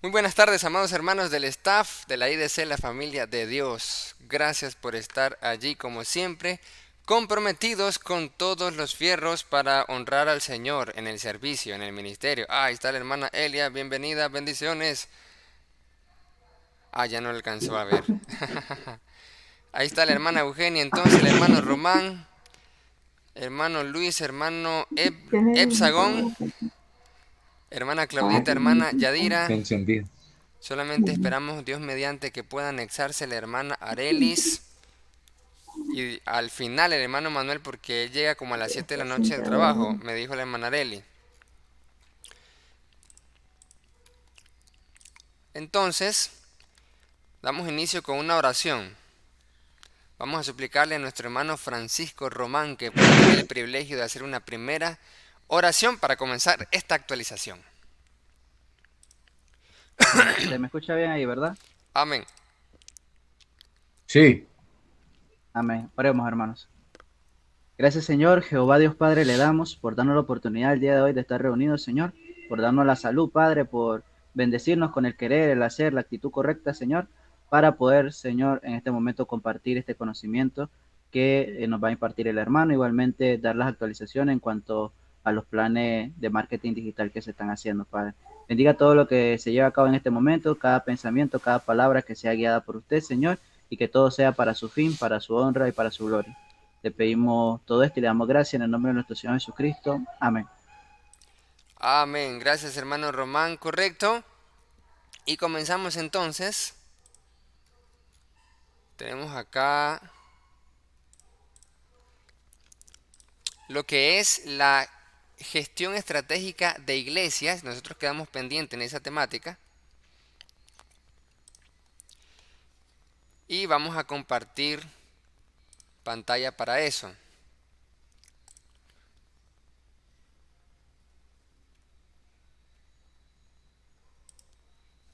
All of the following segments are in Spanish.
Muy buenas tardes, amados hermanos del staff de la IDC, la familia de Dios. Gracias por estar allí como siempre, comprometidos con todos los fierros para honrar al Señor en el servicio, en el ministerio. Ahí está la hermana Elia, bienvenida, bendiciones. Ya no le alcanzó a ver. Ahí está la hermana Eugenia, entonces el hermano Román, hermano Luis, hermano Epsagón, hermana Claudita, hermana Yadira. Encendido. Solamente esperamos, Dios mediante, que pueda anexarse la hermana Arelis y al final el hermano Manuel, porque él llega como a las 7 de la noche del trabajo, me dijo la hermana Areli. Entonces, damos inicio con una oración. Vamos a suplicarle a nuestro hermano Francisco Román que pueda tener el privilegio de hacer una primera oración para comenzar esta actualización. Se me escucha bien ahí, ¿verdad? Amén. Sí, Amén. Oremos, hermanos. Gracias, Señor, Jehová Dios Padre, le damos por darnos la oportunidad el día de hoy de estar reunidos, Señor, por darnos la salud, Padre, por bendecirnos con el querer, el hacer, la actitud correcta, Señor, para poder, Señor, en este momento compartir este conocimiento que nos va a impartir el hermano, igualmente dar las actualizaciones en cuanto a los planes de marketing digital que se están haciendo, Padre. Bendiga todo lo que se lleva a cabo en este momento, cada pensamiento, cada palabra que sea guiada por usted, Señor, y que todo sea para su fin, para su honra y para su gloria. Te pedimos todo esto y le damos gracias en el nombre de nuestro Señor Jesucristo. Amén. Amén. Gracias hermano Román, correcto. Y comenzamos entonces. Tenemos acá lo que es la gestión estratégica de iglesias. Nosotros quedamos pendientes en esa temática y vamos a compartir pantalla para eso.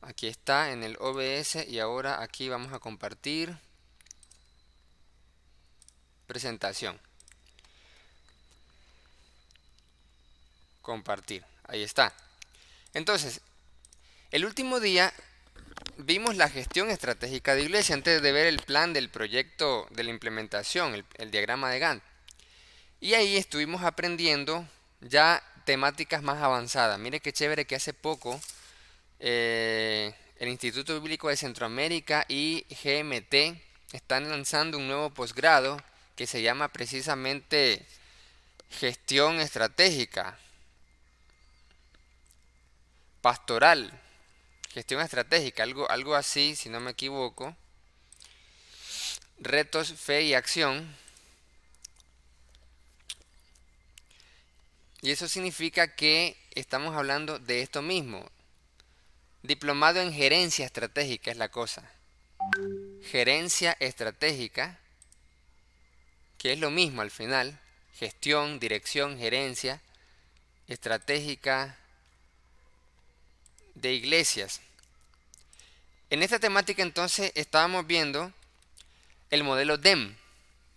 Aquí está en el OBS y ahora aquí vamos a compartir presentación. Compartir. Ahí está. Entonces, el último día vimos la gestión estratégica de iglesia antes de ver el plan del proyecto de la implementación, el diagrama de Gantt. Y ahí estuvimos aprendiendo ya temáticas más avanzadas. Mire qué chévere que hace poco el Instituto Bíblico de Centroamérica y GMT están lanzando un nuevo posgrado que se llama precisamente Gestión Estratégica, Pastoral, Gestión Estratégica, algo así, si no me equivoco. Retos, Fe y Acción. Y eso significa que estamos hablando de esto mismo. Diplomado en Gerencia Estratégica es la cosa. Gerencia Estratégica, que es lo mismo al final. Gestión, dirección, gerencia estratégica de iglesias. En esta temática entonces estábamos viendo el modelo DEM,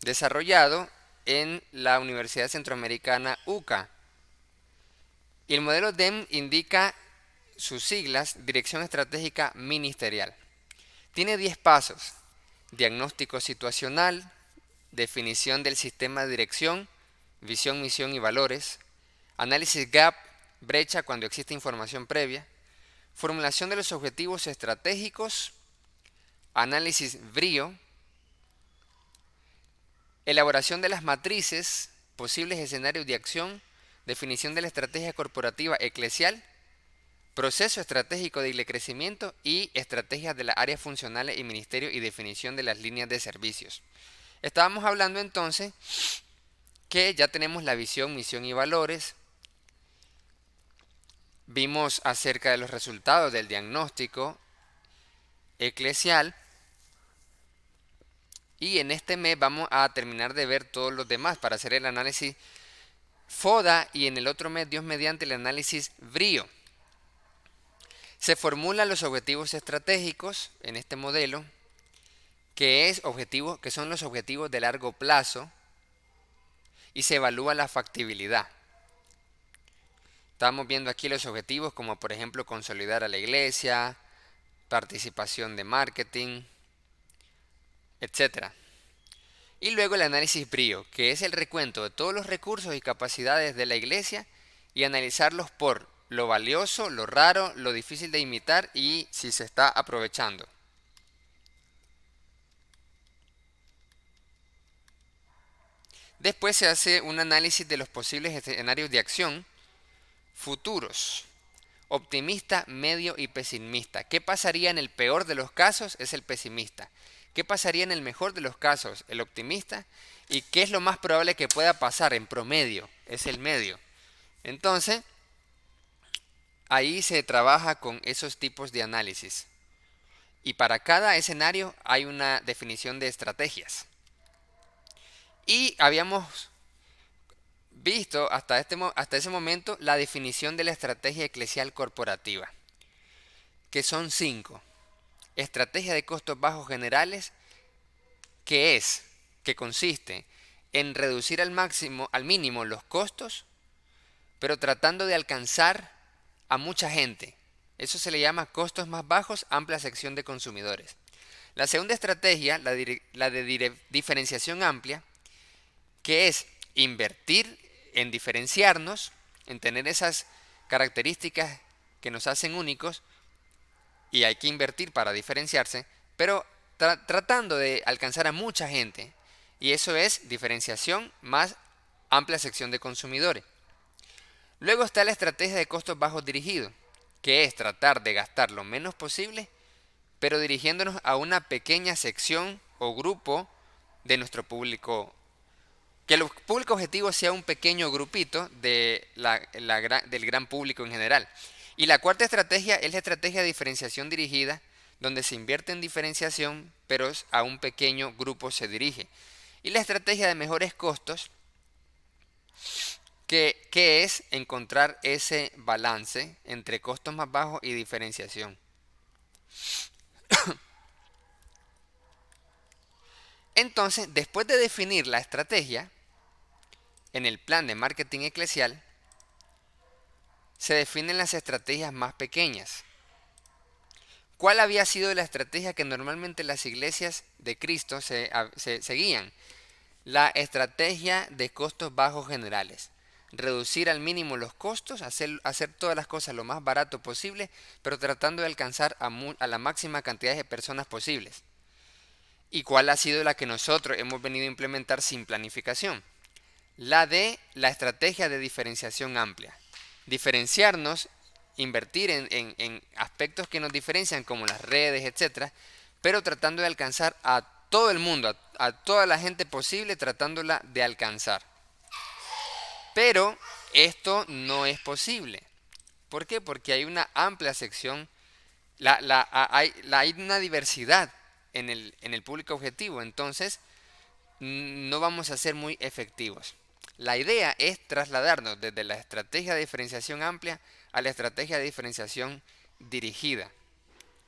desarrollado en la Universidad Centroamericana UCA. Y el modelo DEM indica sus siglas, Dirección Estratégica Ministerial. Tiene 10 pasos: diagnóstico situacional, definición del sistema de dirección, visión, misión y valores, análisis gap, brecha cuando existe información previa, formulación de los objetivos estratégicos, análisis brío, elaboración de las matrices, posibles escenarios de acción, definición de la estrategia corporativa eclesial, proceso estratégico de crecimiento y estrategias de las áreas funcionales y ministerio y definición de las líneas de servicios. Estábamos hablando entonces que ya tenemos la visión, misión y valores. Vimos acerca de los resultados del diagnóstico eclesial. Y en este mes vamos a terminar de ver todos los demás para hacer el análisis FODA y en el otro mes, Dios mediante, el análisis BRIO. Se formulan los objetivos estratégicos en este modelo, que son los objetivos de largo plazo, y se evalúa la factibilidad. Estamos viendo aquí los objetivos como por ejemplo consolidar a la iglesia, participación de marketing, etcétera. Y luego el análisis brío, que es el recuento de todos los recursos y capacidades de la iglesia y analizarlos por lo valioso, lo raro, lo difícil de imitar y si se está aprovechando. Después se hace un análisis de los posibles escenarios de acción futuros, optimista, medio y pesimista. ¿Qué pasaría en el peor de los casos? Es el pesimista. ¿Qué pasaría en el mejor de los casos? El optimista. ¿Y qué es lo más probable que pueda pasar en promedio? Es el medio. Entonces, ahí se trabaja con esos tipos de análisis. Y para cada escenario hay una definición de estrategias. Y habíamos visto hasta ese momento la definición de la estrategia eclesial corporativa, que son 5. Estrategia de costos bajos generales, que consiste en reducir al mínimo los costos, pero tratando de alcanzar a mucha gente. Eso se le llama costos más bajos, amplia sección de consumidores. La segunda estrategia, la de diferenciación amplia, que es invertir en diferenciarnos, en tener esas características que nos hacen únicos, y hay que invertir para diferenciarse, pero tratando de alcanzar a mucha gente. Y eso es diferenciación más amplia sección de consumidores. Luego está la estrategia de costos bajos dirigido, que es tratar de gastar lo menos posible, pero dirigiéndonos a una pequeña sección o grupo de nuestro público. Que el público objetivo sea un pequeño grupito del gran público en general. Y la cuarta estrategia es la estrategia de diferenciación dirigida, donde se invierte en diferenciación, pero a un pequeño grupo se dirige. Y la estrategia de mejores costos, que es encontrar ese balance entre costos más bajos y diferenciación. Entonces, después de definir la estrategia, en el plan de marketing eclesial, se definen las estrategias más pequeñas. ¿Cuál había sido la estrategia que normalmente las iglesias de Cristo seguían? La estrategia de costos bajos generales. Reducir al mínimo los costos, hacer todas las cosas lo más barato posible, pero tratando de alcanzar a la máxima cantidad de personas posibles. ¿Y cuál ha sido la que nosotros hemos venido a implementar sin planificación? La estrategia de diferenciación amplia. Diferenciarnos, invertir en aspectos que nos diferencian como las redes, etcétera, pero tratando de alcanzar a todo el mundo, a toda la gente posible, tratándola de alcanzar. Pero esto no es posible. ¿Por qué? Porque hay una amplia sección, hay una diversidad en el público objetivo, entonces no vamos a ser muy efectivos. La idea es trasladarnos desde la estrategia de diferenciación amplia a la estrategia de diferenciación dirigida,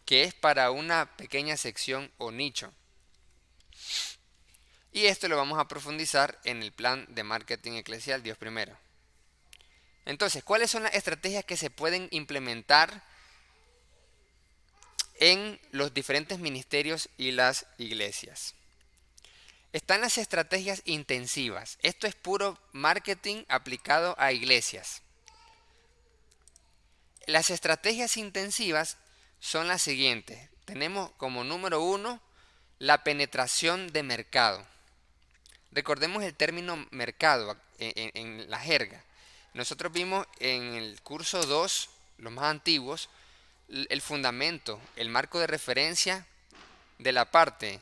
que es para una pequeña sección o nicho. Y esto lo vamos a profundizar en el plan de marketing eclesial Dios primero. Entonces, ¿cuáles son las estrategias que se pueden implementar en los diferentes ministerios y las iglesias? Están las estrategias intensivas. Esto es puro marketing aplicado a iglesias. Las estrategias intensivas son las siguientes. Tenemos como número 1 la penetración de mercado. Recordemos el término mercado en la jerga. Nosotros vimos en el curso 2, los más antiguos, el fundamento, el marco de referencia de la parte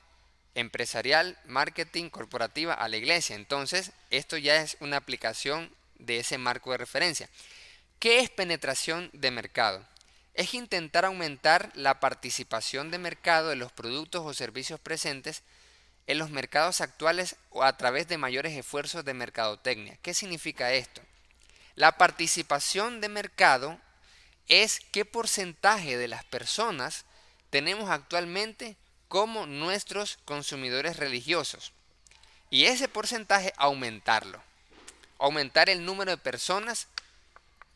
empresarial, marketing, corporativa a la iglesia. Entonces, esto ya es una aplicación de ese marco de referencia. ¿Qué es penetración de mercado? Es intentar aumentar la participación de mercado de los productos o servicios presentes en los mercados actuales o a través de mayores esfuerzos de mercadotecnia. ¿Qué significa esto? La participación de mercado es qué porcentaje de las personas tenemos actualmente como nuestros consumidores religiosos. Y ese porcentaje aumentarlo. Aumentar el número de personas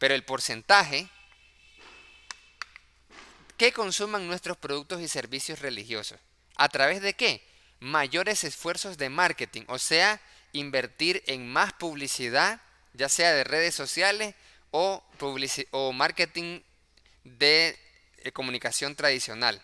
pero el porcentaje que consuman nuestros productos y servicios religiosos. ¿A través de qué? Mayores esfuerzos de marketing, o sea, invertir en más publicidad, ya sea de redes sociales o marketing de comunicación tradicional.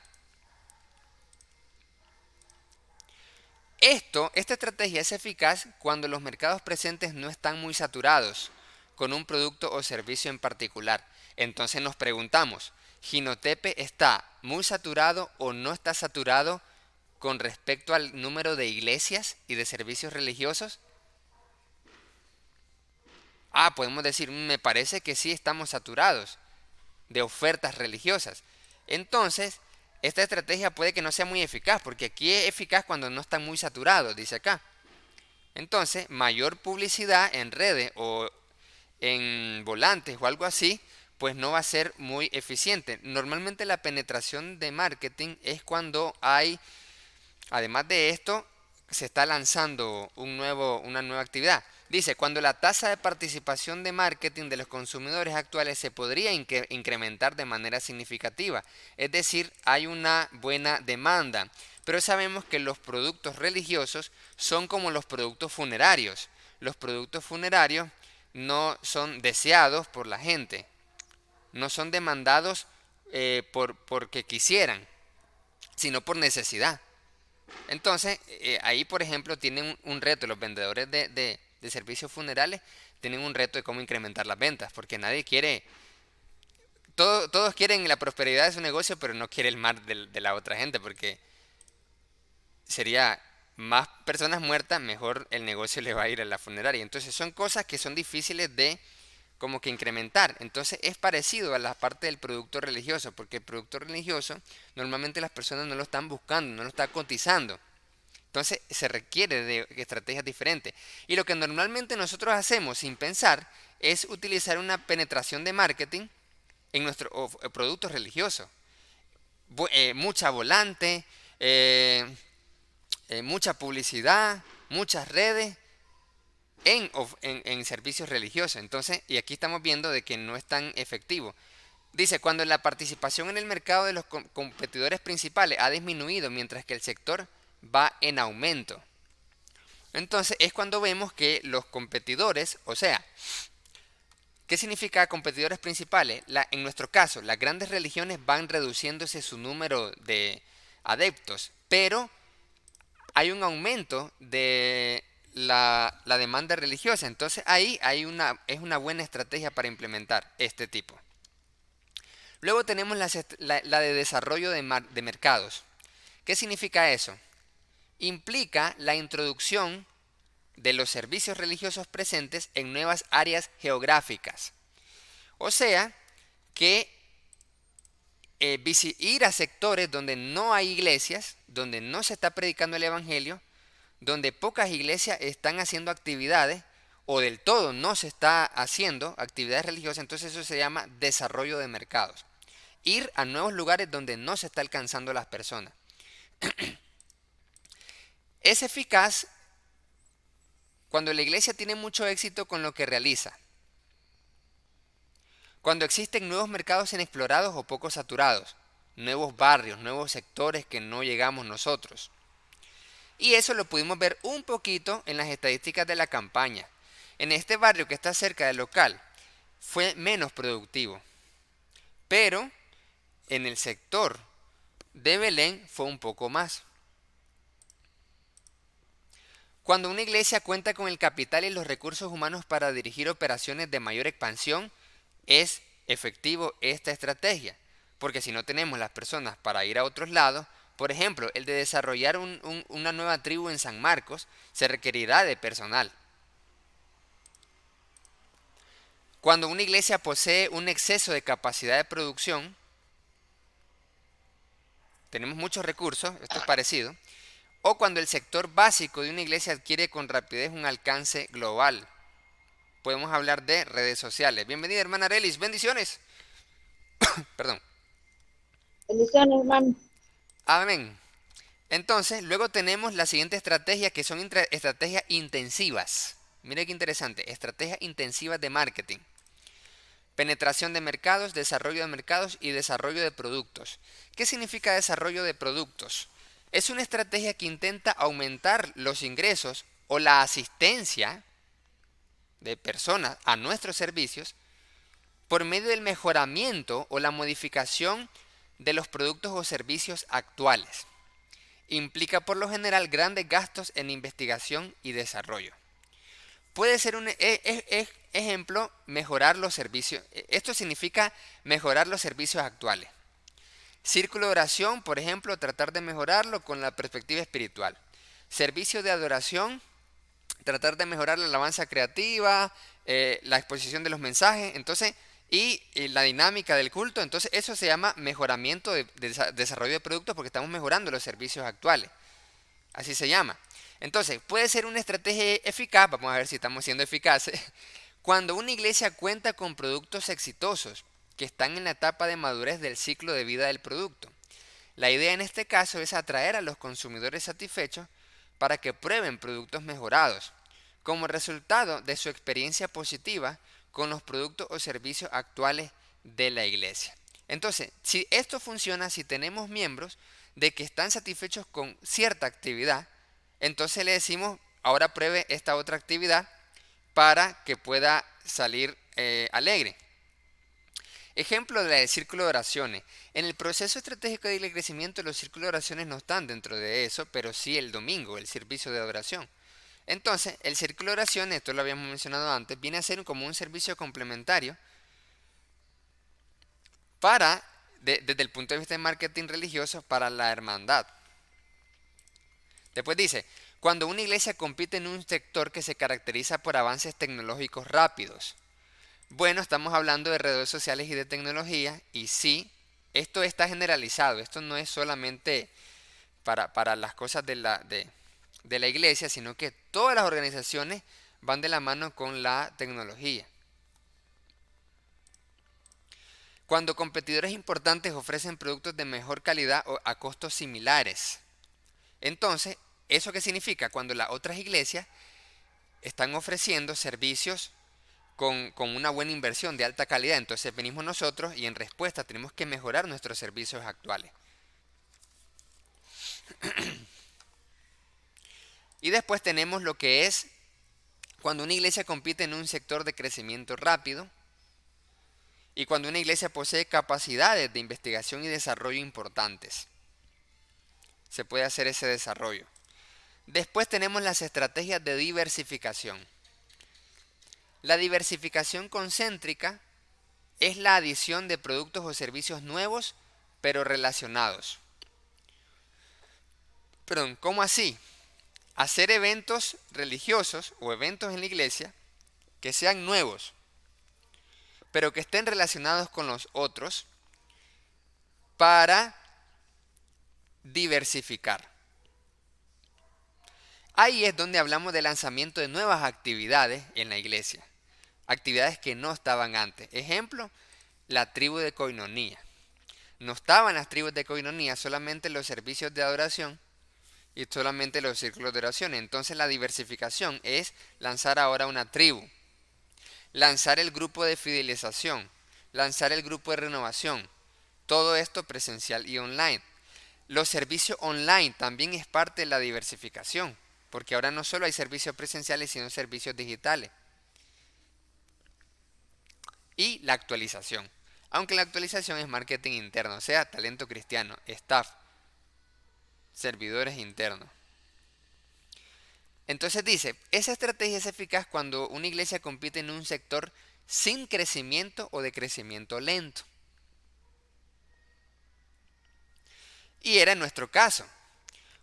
Esta estrategia es eficaz cuando los mercados presentes no están muy saturados con un producto o servicio en particular. Entonces nos preguntamos, ¿Jinotepe está muy saturado o no está saturado con respecto al número de iglesias y de servicios religiosos? Podemos decir, me parece que sí estamos saturados de ofertas religiosas. Entonces, esta estrategia puede que no sea muy eficaz, porque aquí es eficaz cuando no están muy saturados, dice acá. Entonces, mayor publicidad en redes o en volantes o algo así, pues no va a ser muy eficiente. Normalmente la penetración de marketing es cuando hay, además de esto, se está lanzando una nueva actividad. Dice, cuando la tasa de participación de marketing de los consumidores actuales se podría incrementar de manera significativa. Es decir, hay una buena demanda. Pero sabemos que los productos religiosos son como los productos funerarios. Los productos funerarios no son deseados por la gente. No son demandados porque quisieran, sino por necesidad. Entonces, ahí por ejemplo tienen un reto, los vendedores de servicios funerales tienen un reto de cómo incrementar las ventas, porque nadie quiere, todos quieren la prosperidad de su negocio, pero no quiere el mal de la otra gente, porque sería más personas muertas, mejor el negocio le va a ir a la funeraria. Entonces son cosas que son difíciles de como que incrementar. Entonces es parecido a la parte del producto religioso, porque el producto religioso normalmente las personas no lo están buscando, no lo están cotizando. Entonces se requiere de estrategias diferentes. Y lo que normalmente nosotros hacemos sin pensar es utilizar una penetración de marketing en nuestro producto religioso. Mucha volante, mucha publicidad, muchas redes en servicios religiosos. Entonces, y aquí estamos viendo de que no es tan efectivo. Dice, cuando la participación en el mercado de los competidores principales ha disminuido mientras que el sector va en aumento. Entonces es cuando vemos que los competidores, o sea, ¿qué significa competidores principales? En nuestro caso, las grandes religiones van reduciéndose su número de adeptos, pero hay un aumento de la demanda religiosa. Entonces ahí es una buena estrategia para implementar este tipo. Luego tenemos la de desarrollo de mercados. ¿Qué significa eso? Implica la introducción de los servicios religiosos presentes en nuevas áreas geográficas. O sea, que ir a sectores donde no hay iglesias, donde no se está predicando el evangelio, donde pocas iglesias están haciendo actividades o del todo no se está haciendo actividades religiosas, entonces eso se llama desarrollo de mercados. Ir a nuevos lugares donde no se está alcanzando a las personas. Es eficaz cuando la iglesia tiene mucho éxito con lo que realiza. Cuando existen nuevos mercados inexplorados o poco saturados, nuevos barrios, nuevos sectores que no llegamos nosotros. Y eso lo pudimos ver un poquito en las estadísticas de la campaña. En este barrio que está cerca del local fue menos productivo, pero en el sector de Belén fue un poco más. Cuando una iglesia cuenta con el capital y los recursos humanos para dirigir operaciones de mayor expansión, es efectivo esta estrategia. Porque si no tenemos las personas para ir a otros lados, por ejemplo, el de desarrollar una nueva tribu en San Marcos, se requerirá de personal. Cuando una iglesia posee un exceso de capacidad de producción, tenemos muchos recursos, esto es parecido, o cuando el sector básico de una iglesia adquiere con rapidez un alcance global. Podemos hablar de redes sociales. Bienvenida, hermana Arelis, bendiciones. Perdón. Bendiciones, hermano. Amén. Entonces, luego tenemos la siguiente estrategia que son estrategias intensivas. Mire qué interesante, estrategias intensivas de marketing. Penetración de mercados, desarrollo de mercados y desarrollo de productos. ¿Qué significa desarrollo de productos? Es una estrategia que intenta aumentar los ingresos o la asistencia de personas a nuestros servicios por medio del mejoramiento o la modificación de los productos o servicios actuales. Implica por lo general grandes gastos en investigación y desarrollo. Puede ser un ejemplo, mejorar los servicios. Esto significa mejorar los servicios actuales. Círculo de oración, por ejemplo, tratar de mejorarlo con la perspectiva espiritual. Servicio de adoración, tratar de mejorar la alabanza creativa, la exposición de los mensajes, entonces, y la dinámica del culto. Entonces, eso se llama mejoramiento de desarrollo de productos porque estamos mejorando los servicios actuales. Así se llama. Entonces, puede ser una estrategia eficaz, vamos a ver si estamos siendo eficaces, cuando una iglesia cuenta con productos exitosos que están en la etapa de madurez del ciclo de vida del producto. La idea en este caso es atraer a los consumidores satisfechos para que prueben productos mejorados, como resultado de su experiencia positiva con los productos o servicios actuales de la iglesia. Entonces, si esto funciona, si tenemos miembros de que están satisfechos con cierta actividad, entonces le decimos, ahora pruebe esta otra actividad para que pueda salir alegre. Ejemplo de la del círculo de oraciones. En el proceso estratégico de crecimiento, los círculos de oraciones no están dentro de eso, pero sí el domingo, el servicio de adoración. Entonces, el círculo de oraciones, esto lo habíamos mencionado antes, viene a ser como un servicio complementario para, desde el punto de vista de marketing religioso, para la hermandad. Después dice, cuando una iglesia compite en un sector que se caracteriza por avances tecnológicos rápidos. Bueno, estamos hablando de redes sociales y de tecnología, y sí, esto está generalizado, esto no es solamente para las cosas de la iglesia, sino que todas las organizaciones van de la mano con la tecnología. Cuando competidores importantes ofrecen productos de mejor calidad o a costos similares. Entonces, ¿eso qué significa? Cuando las otras iglesias están ofreciendo servicios con una buena inversión de alta calidad, entonces venimos nosotros y en respuesta tenemos que mejorar nuestros servicios actuales. Y después tenemos lo que es cuando una iglesia compite en un sector de crecimiento rápido y cuando una iglesia posee capacidades de investigación y desarrollo importantes. Se puede hacer ese desarrollo. Después tenemos las estrategias de diversificación. La diversificación concéntrica es la adición de productos o servicios nuevos pero relacionados. Perdón, ¿cómo así? Hacer eventos religiosos o eventos en la iglesia que sean nuevos, pero que estén relacionados con los otros para diversificar. Ahí es donde hablamos de lanzamiento de nuevas actividades en la iglesia. Actividades que no estaban antes. Ejemplo, la tribu de Coinonía. No estaban las tribus de Coinonía, solamente los servicios de adoración y solamente los círculos de oración. Entonces la diversificación es lanzar ahora una tribu, lanzar el grupo de fidelización, lanzar el grupo de renovación. Todo esto presencial y online. Los servicios online también es parte de la diversificación, porque ahora no solo hay servicios presenciales, sino servicios digitales. Y la actualización. Aunque la actualización es marketing interno, o sea, talento cristiano, staff, servidores internos. Entonces dice, esa estrategia es eficaz cuando una iglesia compite en un sector sin crecimiento o de crecimiento lento. Y era en nuestro caso.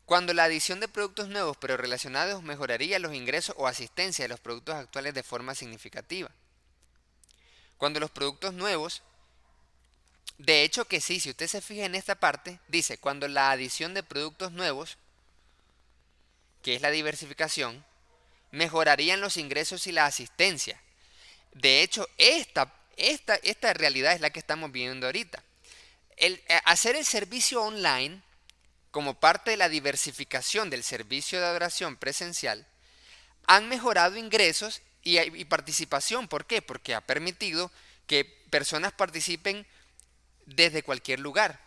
Cuando la adición de productos nuevos pero relacionados mejoraría los ingresos o asistencia de los productos actuales de forma significativa. Cuando los productos nuevos, de hecho que sí, si usted se fija en esta parte, dice, cuando la adición de productos nuevos, que es la diversificación, mejorarían los ingresos y la asistencia. De hecho, esta realidad es la que estamos viendo ahorita. Hacer el servicio online como parte de la diversificación del servicio de adoración presencial han mejorado ingresos y participación. ¿Por qué? Porque ha permitido que personas participen desde cualquier lugar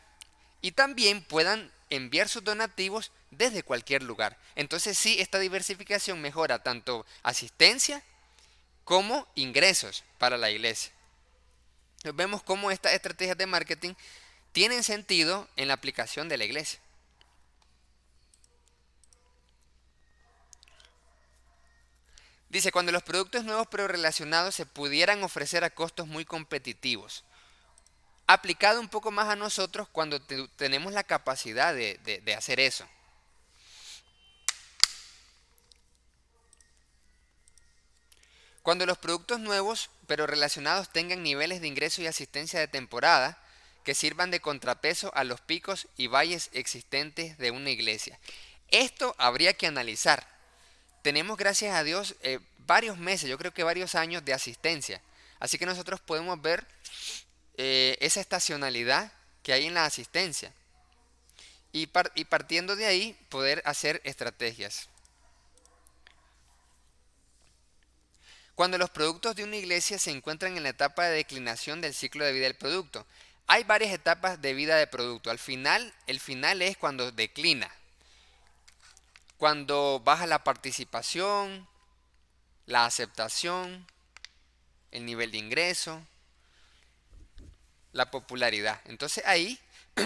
y también puedan enviar sus donativos desde cualquier lugar. Entonces sí, esta diversificación mejora tanto asistencia como ingresos para la iglesia. Entonces vemos cómo estas estrategias de marketing tienen sentido en la aplicación de la iglesia. Dice, cuando los productos nuevos pero relacionados se pudieran ofrecer a costos muy competitivos. Aplicado un poco más a nosotros cuando tenemos la capacidad de hacer eso. Cuando los productos nuevos pero relacionados tengan niveles de ingreso y asistencia de temporada que sirvan de contrapeso a los picos y valles existentes de una iglesia. Esto habría que analizar. Tenemos, gracias a Dios, varios meses, yo creo que varios años de asistencia. Así que nosotros podemos ver esa estacionalidad que hay en la asistencia. Y partiendo de ahí, poder hacer estrategias. Cuando los productos de una iglesia se encuentran en la etapa de declinación del ciclo de vida del producto. Hay varias etapas de vida de producto. Al final, el final es cuando declina. Cuando baja la participación, la aceptación, el nivel de ingreso, la popularidad. Entonces ahí,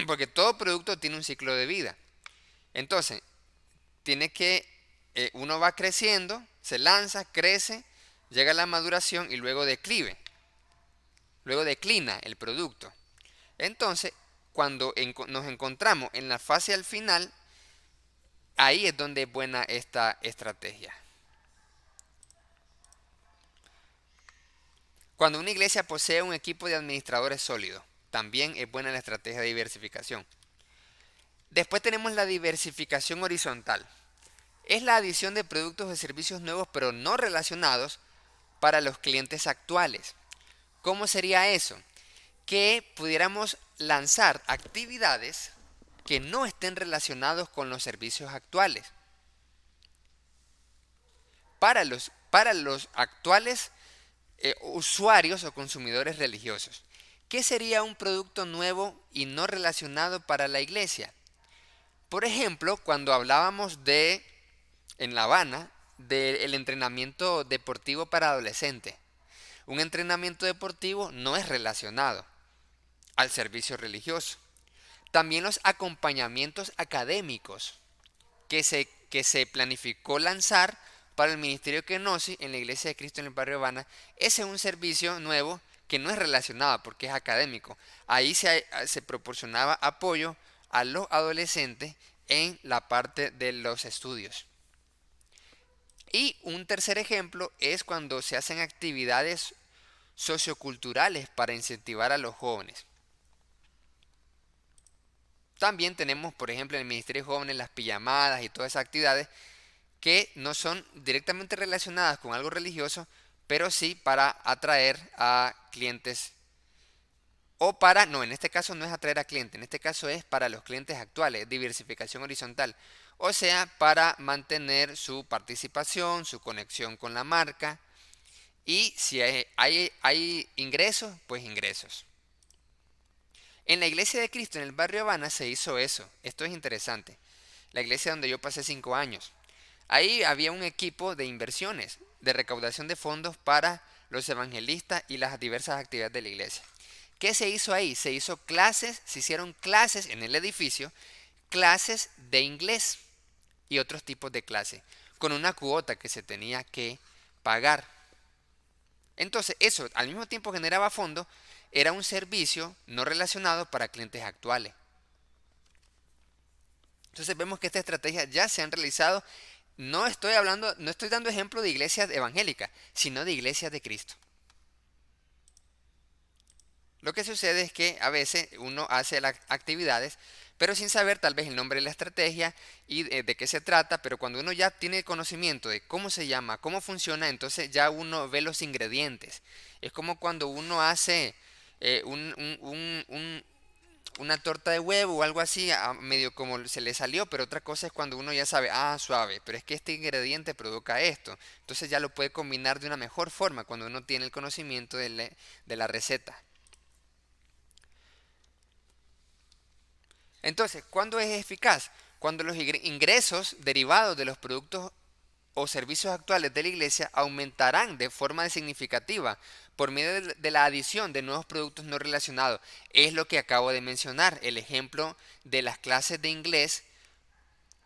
porque todo producto tiene un ciclo de vida. Entonces, uno va creciendo, se lanza, crece, llega a la maduración y luego declive. Luego declina el producto. Entonces, cuando nos encontramos en la fase al final, ahí es donde es buena esta estrategia. Cuando una iglesia posee un equipo de administradores sólido, también es buena la estrategia de diversificación. Después tenemos la diversificación horizontal. Es la adición de productos o servicios nuevos pero no relacionados para los clientes actuales. ¿Cómo sería eso? Que pudiéramos lanzar actividades que no estén relacionados con los servicios actuales. Para los actuales usuarios o consumidores religiosos. ¿Qué sería un producto nuevo y no relacionado para la iglesia? Por ejemplo, cuando hablábamos en La Habana, del entrenamiento deportivo para adolescentes. Un entrenamiento deportivo no es relacionado al servicio religioso. También los acompañamientos académicos que se planificó lanzar para el Ministerio Kenosis en la Iglesia de Cristo en el barrio Habana. Ese es un servicio nuevo que no es relacionado porque es académico. Ahí se proporcionaba apoyo a los adolescentes en la parte de los estudios. Y un tercer ejemplo es cuando se hacen actividades socioculturales para incentivar a los jóvenes. También tenemos, por ejemplo, en el Ministerio de Jóvenes las pijamadas y todas esas actividades que no son directamente relacionadas con algo religioso, pero sí para atraer a clientes. En este caso no es atraer a clientes, en este caso es para los clientes actuales, diversificación horizontal. O sea, para mantener su participación, su conexión con la marca. Y si hay ingresos, pues ingresos. En la iglesia de Cristo en el barrio Habana se hizo eso. Esto es interesante. La iglesia donde yo pasé 5 años. Ahí había un equipo de inversiones, de recaudación de fondos para los evangelistas y las diversas actividades de la iglesia. ¿Qué se hizo ahí? Se hicieron clases en el edificio, clases de inglés y otros tipos de clases, con una cuota que se tenía que pagar. Entonces eso al mismo tiempo generaba fondos, era un servicio no relacionado para clientes actuales. Entonces vemos que estas estrategias ya se han realizado. No estoy dando ejemplo de iglesias evangélicas, sino de iglesias de Cristo. Lo que sucede es que a veces uno hace las actividades, pero sin saber tal vez el nombre de la estrategia y de qué se trata, pero cuando uno ya tiene conocimiento de cómo se llama, cómo funciona, entonces ya uno ve los ingredientes. Es como cuando uno hace una torta de huevo o algo así, medio como se le salió, pero otra cosa es cuando uno ya sabe, suave, pero es que este ingrediente provoca esto. Entonces ya lo puede combinar de una mejor forma cuando uno tiene el conocimiento de la receta. Entonces, ¿cuándo es eficaz? Cuando los ingresos derivados de los productos o servicios actuales de la iglesia aumentarán de forma significativa por medio de la adición de nuevos productos no relacionados. Es lo que acabo de mencionar, el ejemplo de las clases de inglés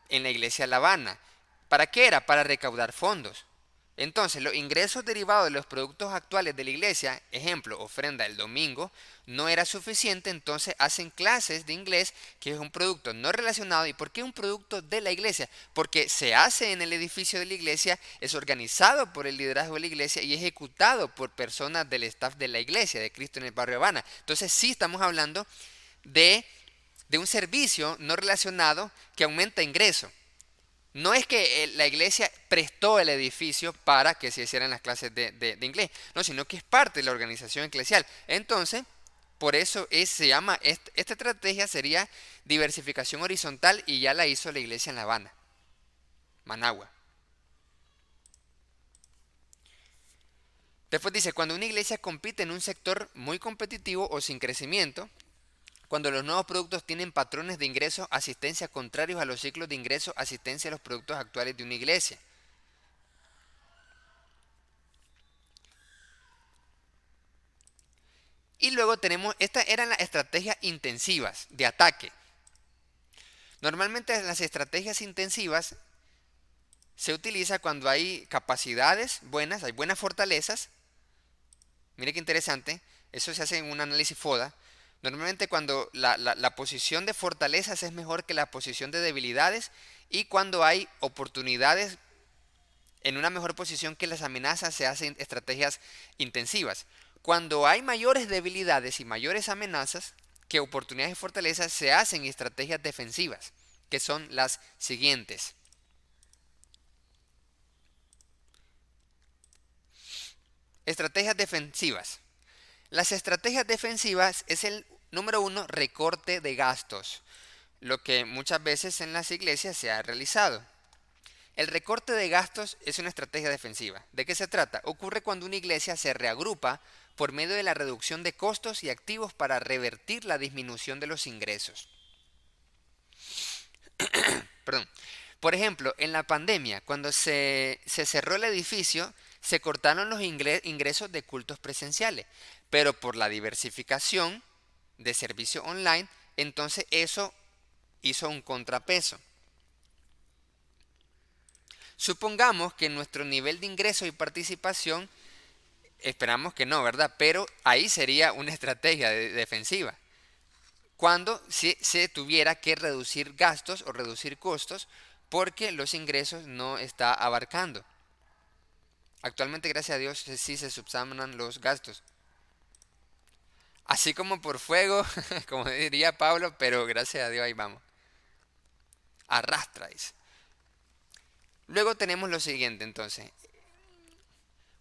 en la iglesia La Habana. ¿Para qué era? Para recaudar fondos. Entonces, los ingresos derivados de los productos actuales de la iglesia, ejemplo, ofrenda el domingo, no era suficiente, entonces hacen clases de inglés, que es un producto no relacionado. ¿Y por qué un producto de la iglesia? Porque se hace en el edificio de la iglesia, es organizado por el liderazgo de la iglesia y ejecutado por personas del staff de la iglesia, de Cristo en el barrio Habana. Entonces, sí estamos hablando de, de un servicio no relacionado que aumenta ingreso. No es que la iglesia prestó el edificio para que se hicieran las clases de inglés, no, sino que es parte de la organización eclesial. Entonces, por eso se llama, esta estrategia sería diversificación horizontal y ya la hizo la iglesia en La Habana, Managua. Después dice, cuando una iglesia compite en un sector muy competitivo o sin crecimiento, cuando los nuevos productos tienen patrones de ingreso, asistencia contrarios a los ciclos de ingreso, asistencia a los productos actuales de una iglesia. Y luego tenemos, estas eran las estrategias intensivas de ataque. Normalmente las estrategias intensivas se utiliza cuando hay capacidades buenas, hay buenas fortalezas. Mire qué interesante, eso se hace en un análisis FODA. Normalmente cuando la posición de fortalezas es mejor que la posición de debilidades y cuando hay oportunidades en una mejor posición que las amenazas se hacen estrategias intensivas. Cuando hay mayores debilidades y mayores amenazas que oportunidades y fortalezas se hacen estrategias defensivas, que son las siguientes. Estrategias defensivas. Las estrategias defensivas es el número 1, recorte de gastos, lo que muchas veces en las iglesias se ha realizado. El recorte de gastos es una estrategia defensiva. ¿De qué se trata? Ocurre cuando una iglesia se reagrupa por medio de la reducción de costos y activos para revertir la disminución de los ingresos. Perdón. Por ejemplo, en la pandemia, cuando se cerró el edificio, se cortaron los ingresos de cultos presenciales, pero por la diversificación de servicio online, entonces eso hizo un contrapeso. Supongamos que nuestro nivel de ingreso y participación, esperamos que no, ¿verdad? Pero ahí sería una estrategia defensiva. Cuando se tuviera que reducir gastos o reducir costos porque los ingresos no está abarcando. Actualmente, gracias a Dios, sí se subsanan los gastos. Así como por fuego, como diría Pablo, pero gracias a Dios ahí vamos. Arrastra, dice. Luego tenemos lo siguiente entonces.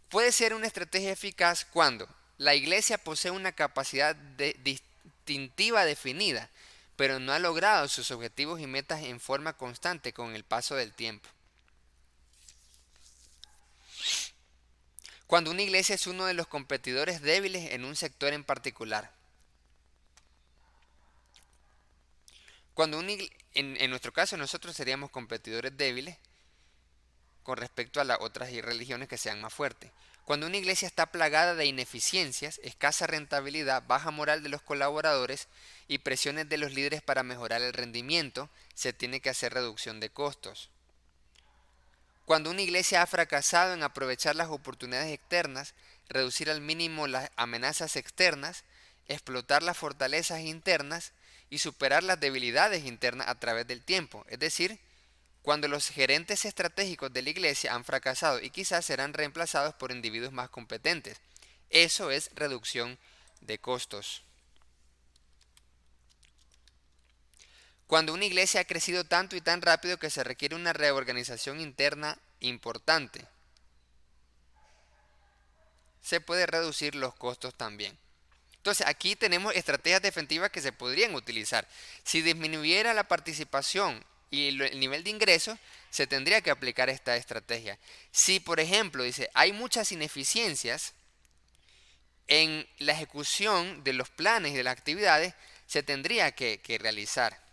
Puede ser una estrategia eficaz cuando la iglesia posee una capacidad distintiva definida, pero no ha logrado sus objetivos y metas en forma constante con el paso del tiempo. Cuando una iglesia es uno de los competidores débiles en un sector en particular. Cuando en nuestro caso nosotros seríamos competidores débiles con respecto a las otras religiones que sean más fuertes. Cuando una iglesia está plagada de ineficiencias, escasa rentabilidad, baja moral de los colaboradores y presiones de los líderes para mejorar el rendimiento, se tiene que hacer reducción de costos. Cuando una iglesia ha fracasado en aprovechar las oportunidades externas, reducir al mínimo las amenazas externas, explotar las fortalezas internas y superar las debilidades internas a través del tiempo, es decir, cuando los gerentes estratégicos de la iglesia han fracasado y quizás serán reemplazados por individuos más competentes. Eso es reducción de costos. Cuando una iglesia ha crecido tanto y tan rápido que se requiere una reorganización interna importante, se puede reducir los costos también. Entonces aquí tenemos estrategias defensivas que se podrían utilizar. Si disminuyera la participación y el nivel de ingresos, se tendría que aplicar esta estrategia. Si, por ejemplo, dice, hay muchas ineficiencias en la ejecución de los planes y de las actividades, se tendría que realizar.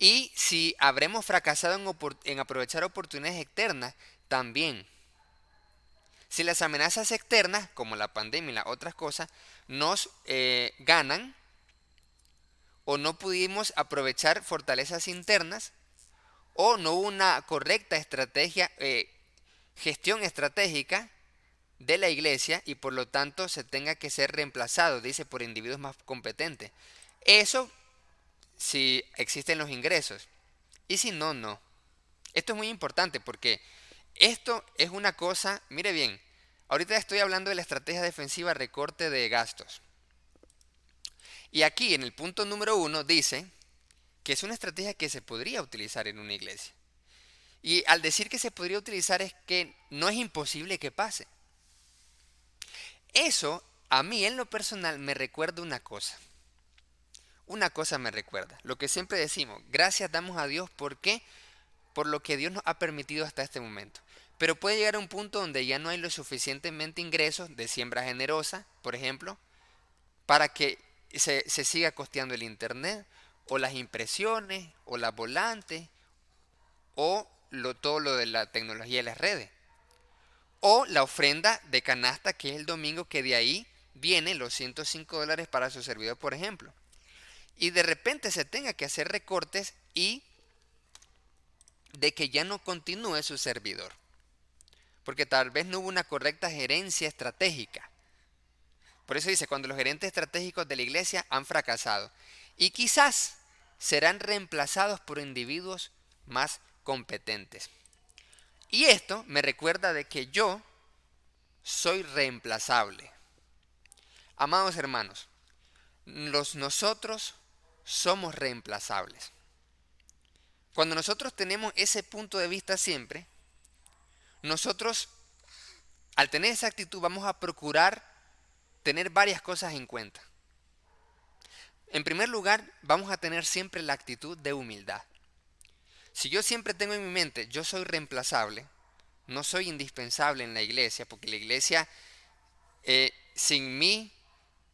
Y si habremos fracasado en aprovechar oportunidades externas, también. Si las amenazas externas, como la pandemia y las otras cosas, nos ganan o no pudimos aprovechar fortalezas internas o no hubo una correcta estrategia, gestión estratégica de la iglesia y por lo tanto se tenga que ser reemplazado, dice, por individuos más competentes. Eso si existen los ingresos y si no, no. Esto es muy importante porque esto es una cosa, mire bien, ahorita estoy hablando de la estrategia defensiva recorte de gastos. Y aquí en el punto número 1 dice que es una estrategia que se podría utilizar en una iglesia. Y al decir que se podría utilizar es que no es imposible que pase. Eso a mí en lo personal me recuerda una cosa. Una cosa me recuerda. Lo que siempre decimos, gracias damos a Dios. ¿Por qué? Por lo que Dios nos ha permitido hasta este momento. Pero puede llegar a un punto donde ya no hay lo suficientemente ingresos de siembra generosa, por ejemplo, para que se siga costeando el internet, o las impresiones, o las volantes, o todo lo de la tecnología de las redes. O la ofrenda de canasta, que es el domingo, que de ahí vienen los $105 para su servidor, por ejemplo. Y de repente se tenga que hacer recortes y de que ya no continúe su servidor. Porque tal vez no hubo una correcta gerencia estratégica. Por eso dice, cuando los gerentes estratégicos de la iglesia han fracasado. Y quizás serán reemplazados por individuos más competentes. Y esto me recuerda de que yo soy reemplazable. Amados hermanos, nosotros somos reemplazables. Cuando nosotros tenemos ese punto de vista siempre, nosotros al tener esa actitud vamos a procurar tener varias cosas en cuenta. En primer lugar, vamos a tener siempre la actitud de humildad. Si yo siempre tengo en mi mente, yo soy reemplazable, no soy indispensable en la iglesia, porque la iglesia sin mí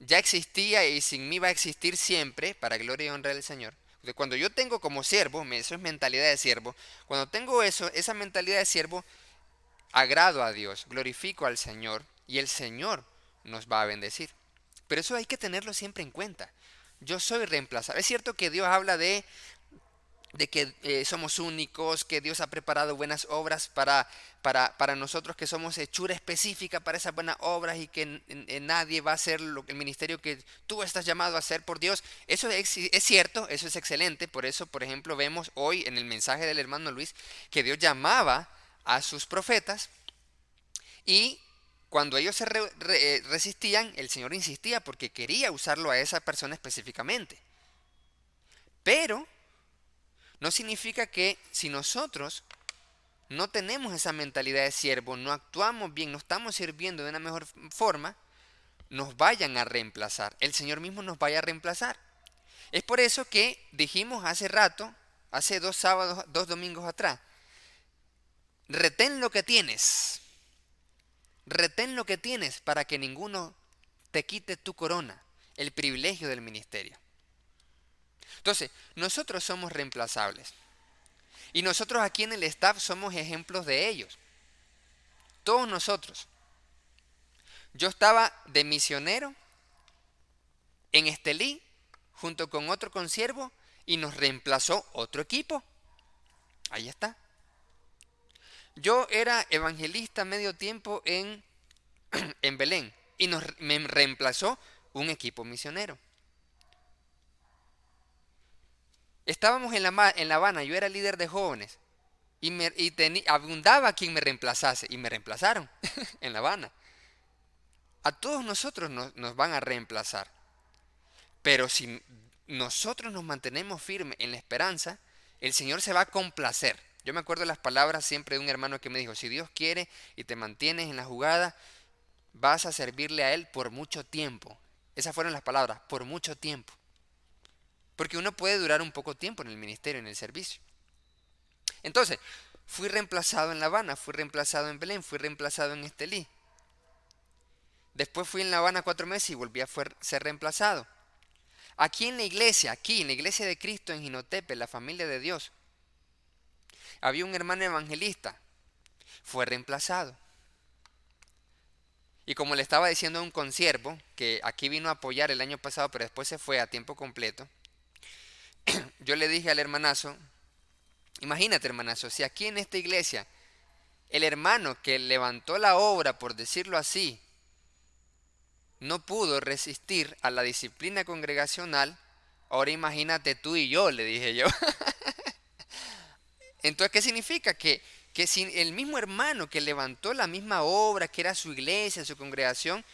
ya existía y sin mí va a existir siempre, para gloria y honra del Señor. Porque cuando yo tengo como siervo, eso es mentalidad de siervo, cuando tengo eso, esa mentalidad de siervo, agrado a Dios, glorifico al Señor y el Señor nos va a bendecir. Pero eso hay que tenerlo siempre en cuenta. Yo soy reemplazable. Es cierto que Dios habla de que somos únicos, que Dios ha preparado buenas obras para nosotros, que somos hechura específica para esas buenas obras y que nadie va a hacer el ministerio que tú estás llamado a hacer por Dios. Eso es cierto, eso es excelente. Por eso, por ejemplo, vemos hoy en el mensaje del hermano Luis que Dios llamaba a sus profetas y cuando ellos se resistían, el Señor insistía porque quería usarlo a esa persona específicamente. Pero no significa que si nosotros no tenemos esa mentalidad de siervo, no actuamos bien, no estamos sirviendo de una mejor forma, nos vayan a reemplazar. El Señor mismo nos vaya a reemplazar. Es por eso que dijimos hace rato, hace 2 sábados, 2 domingos atrás, retén lo que tienes. Retén lo que tienes para que ninguno te quite tu corona, el privilegio del ministerio. Entonces, nosotros somos reemplazables. Y nosotros aquí en el staff somos ejemplos de ellos. Todos nosotros. Yo estaba de misionero en Estelí junto con otro consiervo y nos reemplazó otro equipo. Ahí está. Yo era evangelista medio tiempo en Belén y me reemplazó un equipo misionero. Estábamos en La Habana, yo era líder de jóvenes abundaba quien me reemplazase y me reemplazaron en La Habana. A todos nosotros nos van a reemplazar, pero si nosotros nos mantenemos firmes en la esperanza, el Señor se va a complacer. Yo me acuerdo las palabras siempre de un hermano que me dijo, si Dios quiere y te mantienes en la jugada, vas a servirle a Él por mucho tiempo. Esas fueron las palabras, por mucho tiempo. Porque uno puede durar un poco tiempo en el ministerio, en el servicio. Entonces, fui reemplazado en La Habana, fui reemplazado en Belén, fui reemplazado en Estelí. Después fui en La Habana 4 meses y volví a ser reemplazado. Aquí en la iglesia, aquí en la iglesia de Cristo en Jinotepe, la familia de Dios, había un hermano evangelista, fue reemplazado. Y como le estaba diciendo a un consiervo, que aquí vino a apoyar el año pasado, pero después se fue a tiempo completo, yo le dije al hermanazo, imagínate hermanazo, si aquí en esta iglesia el hermano que levantó la obra, por decirlo así, no pudo resistir a la disciplina congregacional, ahora imagínate tú y yo, le dije yo. Entonces, ¿qué significa? Que si el mismo hermano que levantó la misma obra, que era su iglesia, su congregación,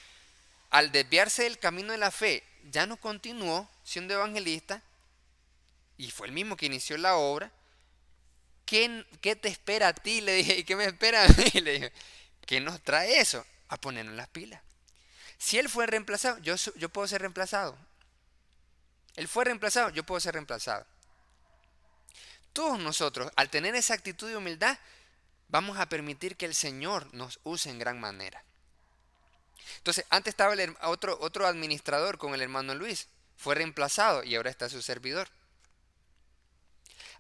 al desviarse del camino de la fe, ya no continuó siendo evangelista, y fue el mismo que inició la obra, ¿qué te espera a ti? Le dije, ¿y qué me espera a mí? Le dije, ¿qué nos trae eso? A ponernos las pilas. Si él fue reemplazado, yo puedo ser reemplazado. Él fue reemplazado, yo puedo ser reemplazado. Todos nosotros, al tener esa actitud de humildad, vamos a permitir que el Señor nos use en gran manera. Entonces, antes estaba otro administrador con el hermano Luis. Fue reemplazado y ahora está su servidor.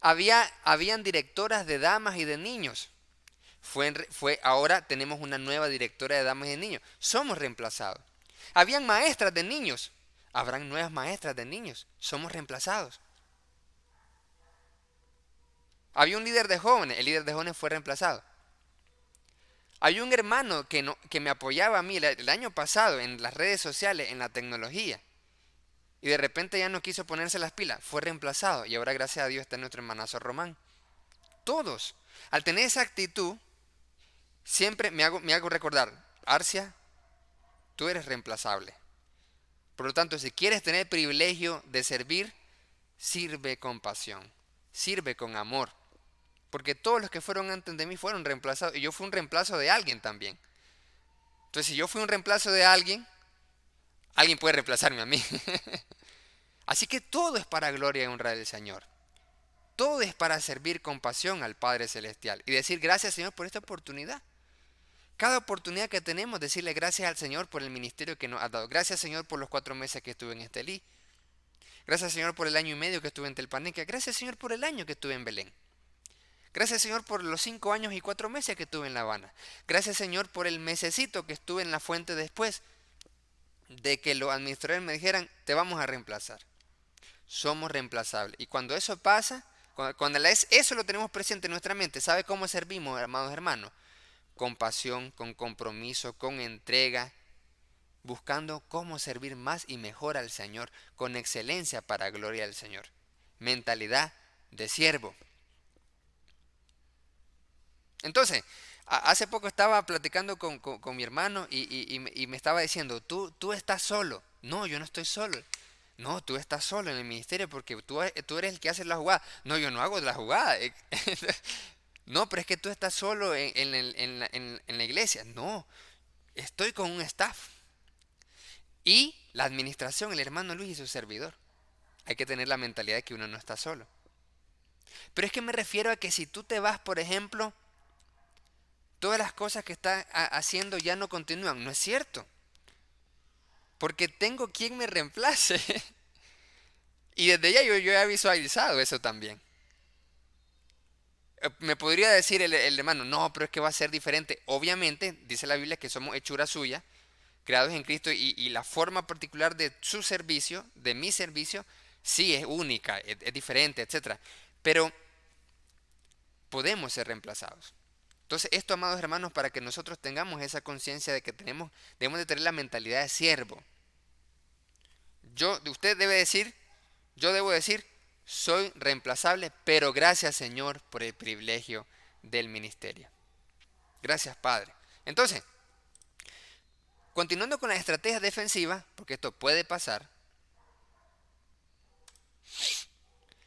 Habían directoras de damas y de niños. Ahora tenemos una nueva directora de damas y de niños. Somos reemplazados. Habían maestras de niños. Habrán nuevas maestras de niños. Somos reemplazados. Había un líder de jóvenes. El líder de jóvenes fue reemplazado. Hay un hermano que me apoyaba a mí el año pasado en las redes sociales, en la tecnología. Y de repente ya no quiso ponerse las pilas. Fue reemplazado. Y ahora gracias a Dios está nuestro hermanazo Román. Todos. Al tener esa actitud, siempre me hago recordar, Arcia, tú eres reemplazable. Por lo tanto, si quieres tener el privilegio de servir, sirve con pasión, sirve con amor. Porque todos los que fueron antes de mí fueron reemplazados y yo fui un reemplazo de alguien también. Entonces, si yo fui un reemplazo de alguien, alguien puede reemplazarme a mí. Así que todo es para gloria y honra del Señor. Todo es para servir con pasión al Padre Celestial y decir gracias Señor por esta oportunidad. Cada oportunidad que tenemos, decirle gracias al Señor por el ministerio que nos ha dado. Gracias Señor por los 4 meses que estuve en Estelí. Gracias Señor por el año y medio que estuve en Telpaneca. Gracias Señor por el año que estuve en Belén. Gracias Señor por los 5 años y 4 meses que estuve en La Habana. Gracias Señor por el mesecito que estuve en La Fuente después de que los administradores me dijeran, te vamos a reemplazar. Somos reemplazables. Y cuando eso pasa, cuando eso lo tenemos presente en nuestra mente, ¿sabe cómo servimos, amados hermanos? Con pasión, con compromiso, con entrega, buscando cómo servir más y mejor al Señor, con excelencia para gloria del Señor. Mentalidad de siervo. Entonces, hace poco estaba platicando con mi hermano y me estaba diciendo, tú estás solo. No, yo no estoy solo. No, tú estás solo en el ministerio porque tú eres el que hace la jugada. No, yo no hago la jugada. No, pero es que tú estás solo en la iglesia. No, estoy con un staff. Y la administración, el hermano Luis y su servidor. Hay que tener la mentalidad de que uno no está solo. Pero es que me refiero a que si tú te vas, por ejemplo, todas las cosas que estás haciendo ya no continúan. No es cierto. Porque tengo quien me reemplace. Y desde ya yo he visualizado eso también. Me podría decir el hermano, no, pero es que va a ser diferente. Obviamente, dice la Biblia que somos hechura suya, creados en Cristo, y la forma particular de su servicio, de mi servicio, sí es única, es diferente, etc. Pero podemos ser reemplazados. Entonces, esto, amados hermanos, para que nosotros tengamos esa conciencia de que debemos de tener la mentalidad de siervo. Usted debe decir, yo debo decir, soy reemplazable, pero gracias Señor por el privilegio del ministerio. Gracias Padre. Entonces, continuando con las estrategias defensivas, porque esto puede pasar,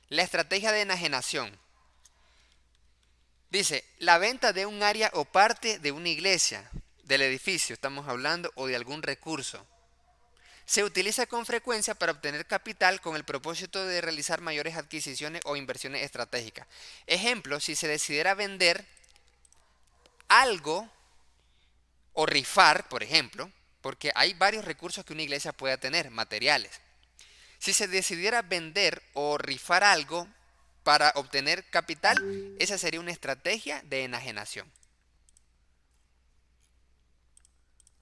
la estrategia de enajenación. Dice, la venta de un área o parte de una iglesia, del edificio estamos hablando, o de algún recurso. Se utiliza con frecuencia para obtener capital con el propósito de realizar mayores adquisiciones o inversiones estratégicas. Ejemplo, si se decidiera vender algo o rifar, por ejemplo, porque hay varios recursos que una iglesia pueda tener, materiales. Si se decidiera vender o rifar algo para obtener capital, esa sería una estrategia de enajenación.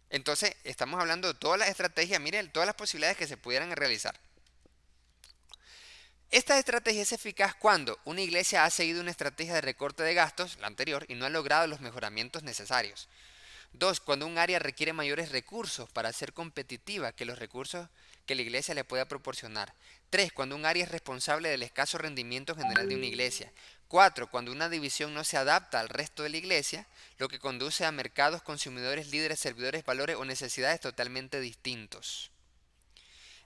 Entonces, estamos hablando de todas las estrategias, miren, todas las posibilidades que se pudieran realizar. Esta estrategia es eficaz cuando una iglesia ha seguido una estrategia de recorte de gastos, la anterior, y no ha logrado los mejoramientos necesarios. 2. Cuando un área requiere mayores recursos para ser competitiva que los recursos que la iglesia le pueda proporcionar. 3. Cuando un área es responsable del escaso rendimiento general de una iglesia. 4. Cuando una división no se adapta al resto de la iglesia, lo que conduce a mercados, consumidores, líderes, servidores, valores o necesidades totalmente distintos.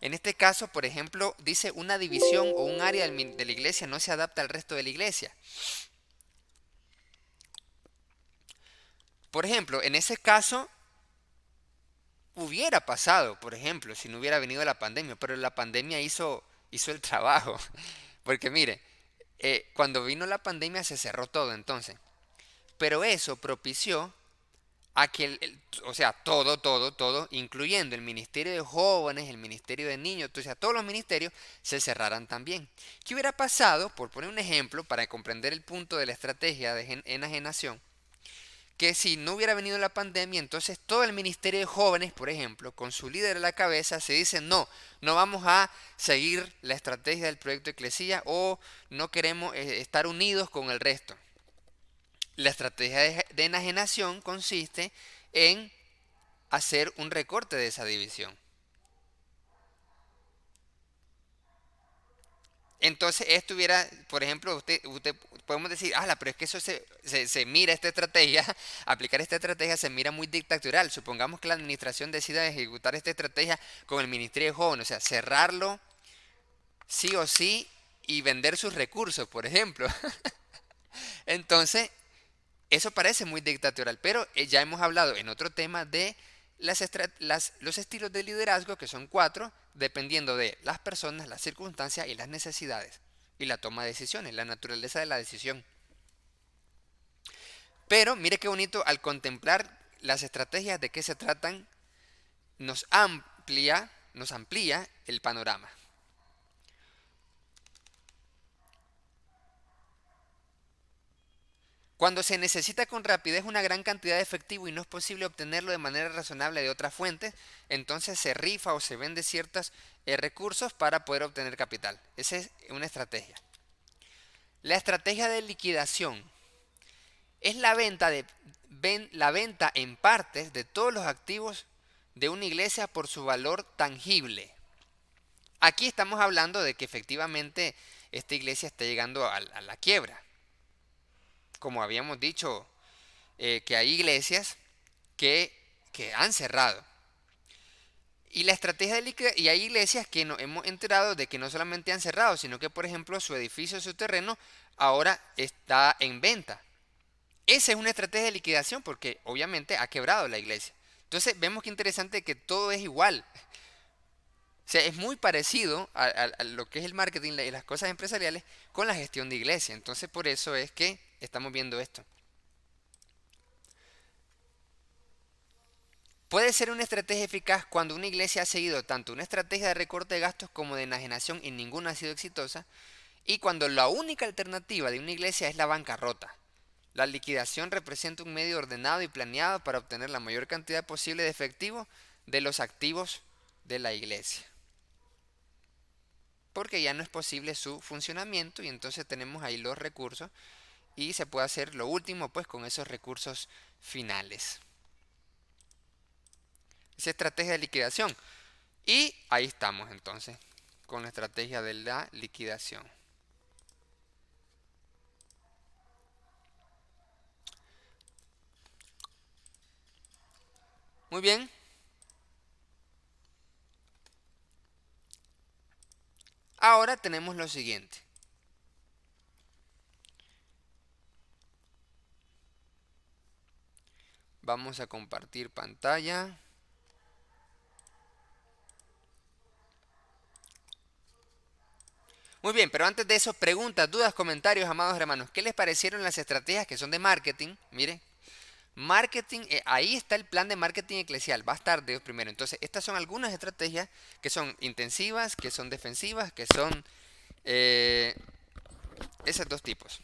En este caso, por ejemplo, dice una división o un área de la iglesia no se adapta al resto de la iglesia. Por ejemplo, en ese caso hubiera pasado, por ejemplo, si no hubiera venido la pandemia, pero la pandemia hizo el trabajo. Porque mire, cuando vino la pandemia se cerró todo entonces. Pero eso propició a que, o sea, todo, incluyendo el Ministerio de Jóvenes, el Ministerio de Niños, o sea, todos los ministerios se cerraran también. ¿Qué hubiera pasado, por poner un ejemplo, para comprender el punto de la estrategia de enajenación? Que si no hubiera venido la pandemia, entonces todo el Ministerio de Jóvenes, por ejemplo, con su líder a la cabeza, se dice, no vamos a seguir la estrategia del proyecto Eclesia o no queremos estar unidos con el resto. La estrategia de enajenación consiste en hacer un recorte de esa división. Entonces esto hubiera, por ejemplo, usted podemos decir, pero es que eso se mira esta estrategia, aplicar esta estrategia se mira muy dictatorial. Supongamos que la administración decida ejecutar esta estrategia con el Ministerio de Jóvenes, o sea, cerrarlo sí o sí y vender sus recursos, por ejemplo. Entonces, eso parece muy dictatorial, pero ya hemos hablado en otro tema de los estilos de liderazgo, que son 4, dependiendo de las personas, las circunstancias y las necesidades. Y la toma de decisiones, la naturaleza de la decisión. Pero mire qué bonito, al contemplar las estrategias de qué se tratan, nos amplía el panorama. Cuando se necesita con rapidez una gran cantidad de efectivo y no es posible obtenerlo de manera razonable de otras fuentes, entonces se rifa o se vende ciertos recursos para poder obtener capital. Esa es una estrategia. La estrategia de liquidación es la venta en partes de todos los activos de una iglesia por su valor tangible. Aquí estamos hablando de que efectivamente esta iglesia está llegando a la quiebra. Como habíamos dicho, que hay iglesias que han cerrado. Y la estrategia de liquidez, y hay iglesias que nos hemos enterado de que no solamente han cerrado, sino que por ejemplo su edificio, su terreno, ahora está en venta. Esa es una estrategia de liquidación porque obviamente ha quebrado la iglesia. Entonces vemos que interesante que todo es igual. O sea, es muy parecido a lo que es el marketing y las cosas empresariales con la gestión de iglesia. Entonces por eso es que estamos viendo esto. Puede ser una estrategia eficaz cuando una iglesia ha seguido tanto una estrategia de recorte de gastos como de enajenación y ninguna ha sido exitosa, y cuando la única alternativa de una iglesia es la bancarrota. La liquidación representa un medio ordenado y planeado para obtener la mayor cantidad posible de efectivo de los activos de la iglesia. Porque ya no es posible su funcionamiento y entonces tenemos ahí los recursos y se puede hacer lo último pues con esos recursos finales. Esa estrategia de liquidación. Y ahí estamos entonces con la estrategia de la liquidación. Muy bien. Ahora tenemos lo siguiente. Vamos a compartir pantalla. Muy bien, pero antes de eso, preguntas, dudas, comentarios, amados hermanos. ¿Qué les parecieron las estrategias que son de marketing? Mire, Marketing, ahí está el plan de marketing eclesial, va a estar Dios primero. Entonces, estas son algunas estrategias que son intensivas, que son defensivas, que son eh, esos dos tipos.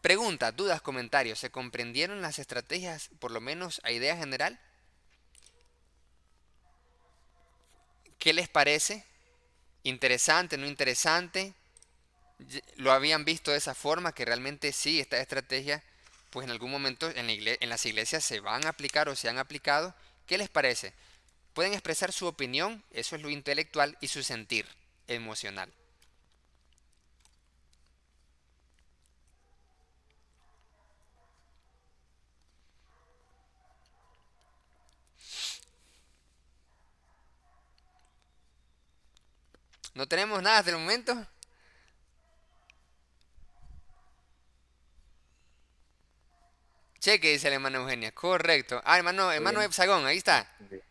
Preguntas, dudas, comentarios. ¿Se comprendieron las estrategias, por lo menos a idea general? ¿Qué les parece? ¿Interesante, no interesante? ¿Lo habían visto de esa forma? Que realmente sí, esta estrategia, pues en algún momento en las iglesias se van a aplicar o se han aplicado. ¿Qué les parece? Pueden expresar su opinión, eso es lo intelectual, y su sentir emocional. ¿No tenemos nada hasta el momento? Cheque, dice la hermana Eugenia. Correcto. Ah, hermano Bien, Hexagón, ahí está. entendí.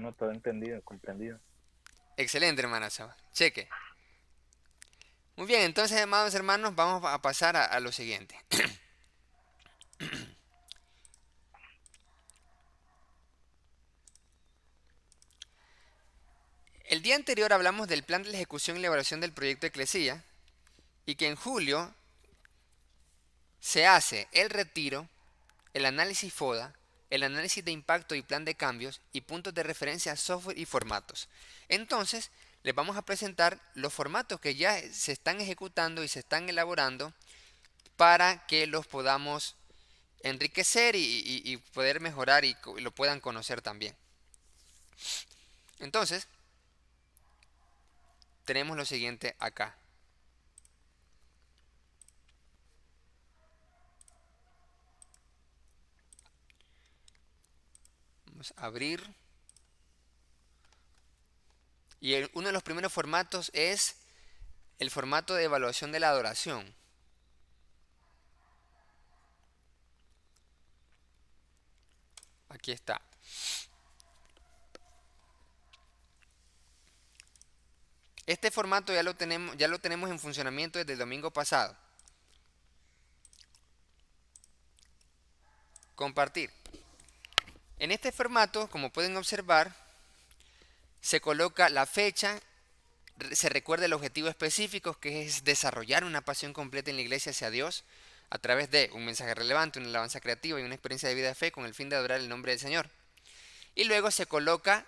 No, todo entendido, comprendido. Excelente, hermana Saba. Cheque. Muy bien, entonces, amados hermanos, vamos a pasar a lo siguiente. El día anterior hablamos del plan de la ejecución y la evaluación del proyecto Eclesia y que en julio se hace el retiro, el análisis FODA, el análisis de impacto y plan de cambios y puntos de referencia, software y formatos. Entonces, les vamos a presentar los formatos que ya se están ejecutando y se están elaborando para que los podamos enriquecer y poder mejorar y lo puedan conocer también. Entonces, tenemos lo siguiente acá. Vamos a abrir. Y uno de los primeros formatos es el formato de evaluación de la adoración. Aquí está. Este formato ya lo tenemos en funcionamiento desde el domingo pasado. Compartir. En este formato, como pueden observar, se coloca la fecha, se recuerda el objetivo específico, que es desarrollar una pasión completa en la iglesia hacia Dios a través de un mensaje relevante, una alabanza creativa y una experiencia de vida de fe con el fin de adorar el nombre del Señor. Y luego se coloca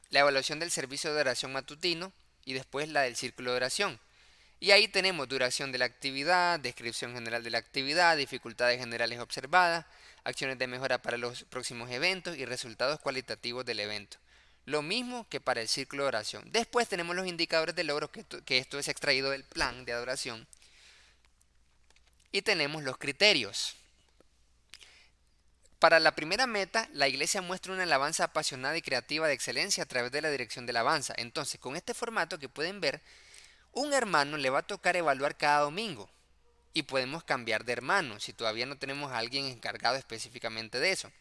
la evaluación del servicio de oración matutino y después la del círculo de oración. Y ahí tenemos duración de la actividad, descripción general de la actividad, dificultades generales observadas, acciones de mejora para los próximos eventos y resultados cualitativos del evento. Lo mismo que para el círculo de oración. Después tenemos los indicadores de logro, que esto es extraído del plan de adoración. Y tenemos los criterios. Para la primera meta, la iglesia muestra una alabanza apasionada y creativa de excelencia a través de la dirección de alabanza. Entonces, con este formato que pueden ver, un hermano le va a tocar evaluar cada domingo y podemos cambiar de hermano si todavía no tenemos a alguien encargado específicamente de eso.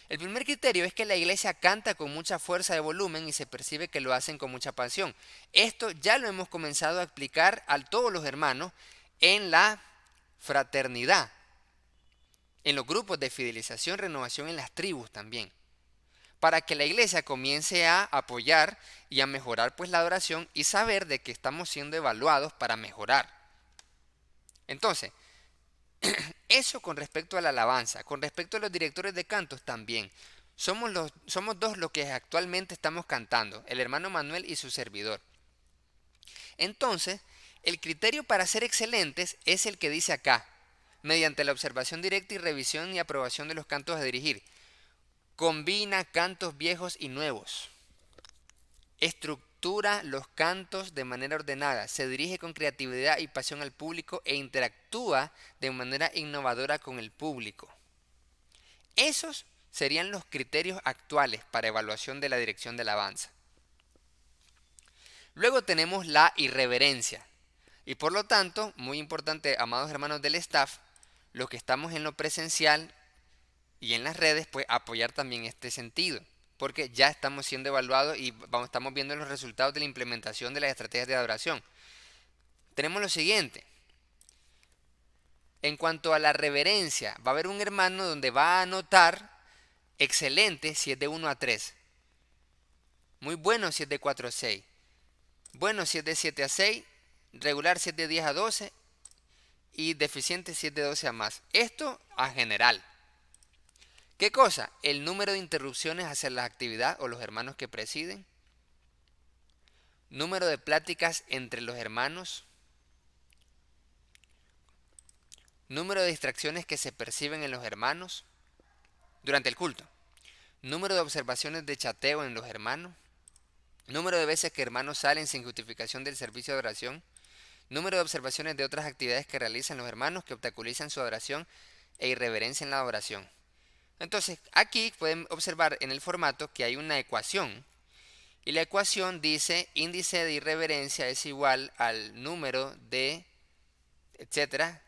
El primer criterio es que la iglesia canta con mucha fuerza de volumen y se percibe que lo hacen con mucha pasión. Esto ya lo hemos comenzado a explicar a todos los hermanos en la fraternidad, en los grupos de fidelización, renovación en las tribus también, para que la iglesia comience a apoyar y a mejorar pues la adoración y saber de que estamos siendo evaluados para mejorar. Entonces, eso con respecto a la alabanza. Con respecto a los directores de cantos también. Somos dos los que actualmente estamos cantando, el hermano Manuel y su servidor. Entonces, el criterio para ser excelentes es el que dice acá, mediante la observación directa y revisión y aprobación de los cantos a dirigir. Combina cantos viejos y nuevos. Estructura los cantos de manera ordenada, se dirige con creatividad y pasión al público e interactúa de manera innovadora con el público. Esos serían los criterios actuales para evaluación de la dirección de alabanza. Luego tenemos la irreverencia. Y por lo tanto, muy importante, amados hermanos del staff, los que estamos en lo presencial y en las redes, pues apoyar también este sentido, porque ya estamos siendo evaluados y estamos viendo los resultados de la implementación de las estrategias de adoración. Tenemos lo siguiente. En cuanto a la reverencia, va a haber un hermano donde va a anotar excelente si es de 1 a 3. Muy bueno si es de 4 a 6. Bueno si es de 7 a 6. Regular si es de 10 a 12. Y deficiente si es de 12 a más. Esto a general. ¿Qué cosa? El número de interrupciones hacia la actividad o los hermanos que presiden. Número de pláticas entre los hermanos. Número de distracciones que se perciben en los hermanos durante el culto. Número de observaciones de chateo en los hermanos. Número de veces que hermanos salen sin justificación del servicio de oración. Número de observaciones de otras actividades que realizan los hermanos que obstaculizan su adoración e irreverencian la adoración. Entonces, aquí pueden observar en el formato que hay una ecuación. Y la ecuación dice índice de irreverencia es igual al número de, etcétera,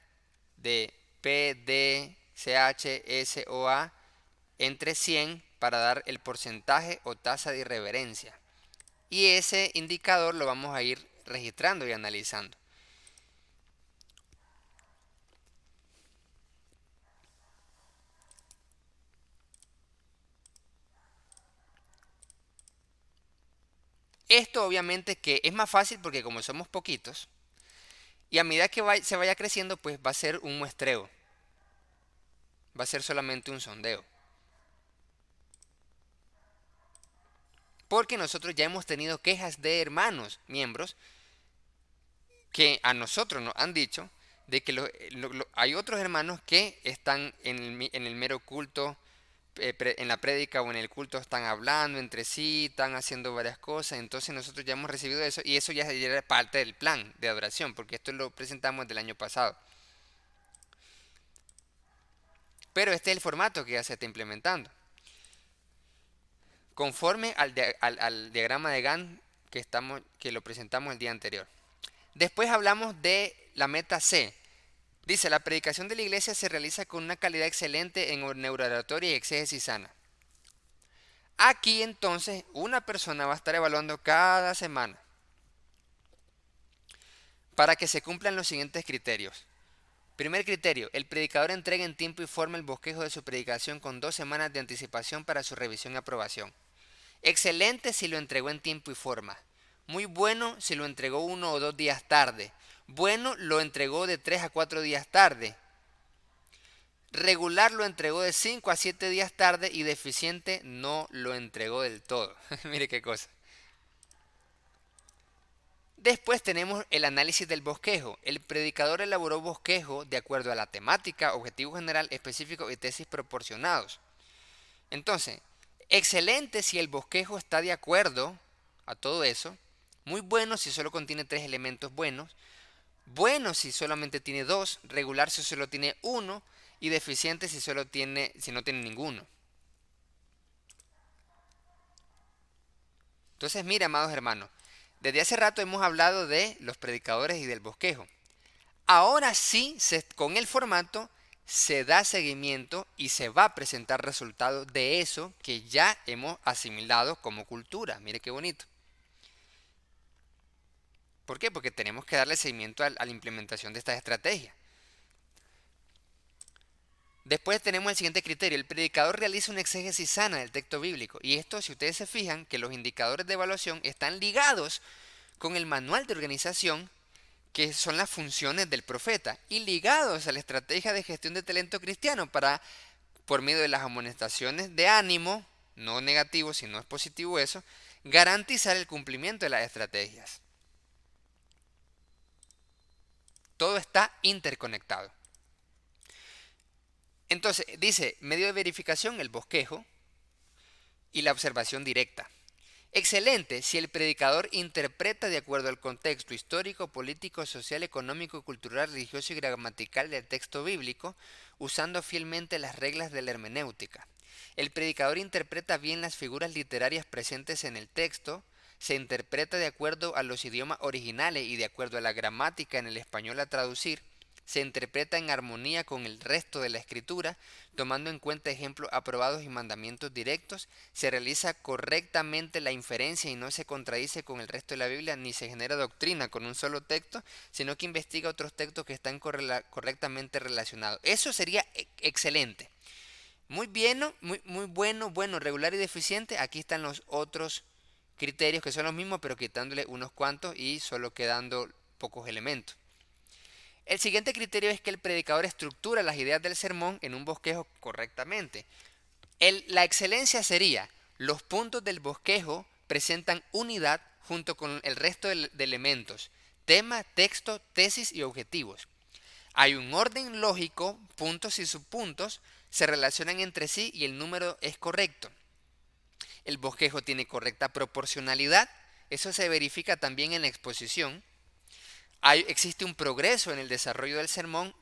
de P, D, CH, S o A entre 100 para dar el porcentaje o tasa de irreverencia. Y ese indicador lo vamos a ir registrando y analizando. Esto obviamente que es más fácil porque como somos poquitos, y a medida que se vaya creciendo, pues va a ser un muestreo. Va a ser solamente un sondeo. Porque nosotros ya hemos tenido quejas de hermanos, miembros, que a nosotros nos han dicho de que hay otros hermanos que están en el mero culto, en la prédica o en el culto están hablando entre sí, están haciendo varias cosas. Entonces nosotros ya hemos recibido eso y eso ya era parte del plan de adoración, porque esto lo presentamos del año pasado. Pero este es el formato que ya se está implementando. Conforme al diagrama de Gantt que lo presentamos el día anterior. Después hablamos de la meta C. Dice, la predicación de la iglesia se realiza con una calidad excelente en neurooratoria y exégesis sana. Aquí entonces una persona va a estar evaluando cada semana para que se cumplan los siguientes criterios. Primer criterio, el predicador entrega en tiempo y forma el bosquejo de su predicación con 2 semanas de anticipación para su revisión y aprobación. Excelente si lo entregó en tiempo y forma. Muy bueno si lo entregó 1 o 2 días tarde. Bueno lo entregó de 3 a 4 días tarde. Regular lo entregó de 5 a 7 días tarde y deficiente no lo entregó del todo. Mire qué cosa. Después tenemos el análisis del bosquejo. El predicador elaboró bosquejo de acuerdo a la temática, objetivo general, específico y tesis proporcionados. Entonces, excelente si el bosquejo está de acuerdo a todo eso. Muy bueno si solo contiene 3 elementos buenos. Bueno si solamente tiene 2. Regular si solo tiene 1. Y deficiente si no tiene ninguno. Entonces, mira, amados hermanos, desde hace rato hemos hablado de los predicadores y del bosquejo. Ahora sí, con el formato se da seguimiento y se va a presentar resultados de eso que ya hemos asimilado como cultura. Mire qué bonito. ¿Por qué? Porque tenemos que darle seguimiento a la implementación de estas estrategias. Después tenemos el siguiente criterio. El predicador realiza una exégesis sana del texto bíblico. Y esto, si ustedes se fijan, que los indicadores de evaluación están ligados con el manual de organización, que son las funciones del profeta, y ligados a la estrategia de gestión de talento cristiano por medio de las amonestaciones de ánimo, no negativo, si no es positivo eso, garantizar el cumplimiento de las estrategias. Todo está interconectado. Entonces, dice, medio de verificación, el bosquejo y la observación directa. Excelente si el predicador interpreta de acuerdo al contexto histórico, político, social, económico, cultural, religioso y gramatical del texto bíblico, usando fielmente las reglas de la hermenéutica. El predicador interpreta bien las figuras literarias presentes en el texto, se interpreta de acuerdo a los idiomas originales y de acuerdo a la gramática en el español a traducir, se interpreta en armonía con el resto de la escritura, tomando en cuenta ejemplos aprobados y mandamientos directos, se realiza correctamente la inferencia y no se contradice con el resto de la Biblia, ni se genera doctrina con un solo texto, sino que investiga otros textos que están correctamente relacionados. Eso sería excelente. Muy bien, muy bueno, regular y deficiente. Aquí están los otros criterios que son los mismos, pero quitándole unos cuantos y solo quedando pocos elementos. El siguiente criterio es que el predicador estructura las ideas del sermón en un bosquejo correctamente. La excelencia sería: los puntos del bosquejo presentan unidad junto con el resto de elementos: tema, texto, tesis y objetivos. Hay un orden lógico, puntos y subpuntos se relacionan entre sí y el número es correcto. El bosquejo tiene correcta proporcionalidad, eso se verifica también en la exposición. Existe un progreso en el desarrollo del sermón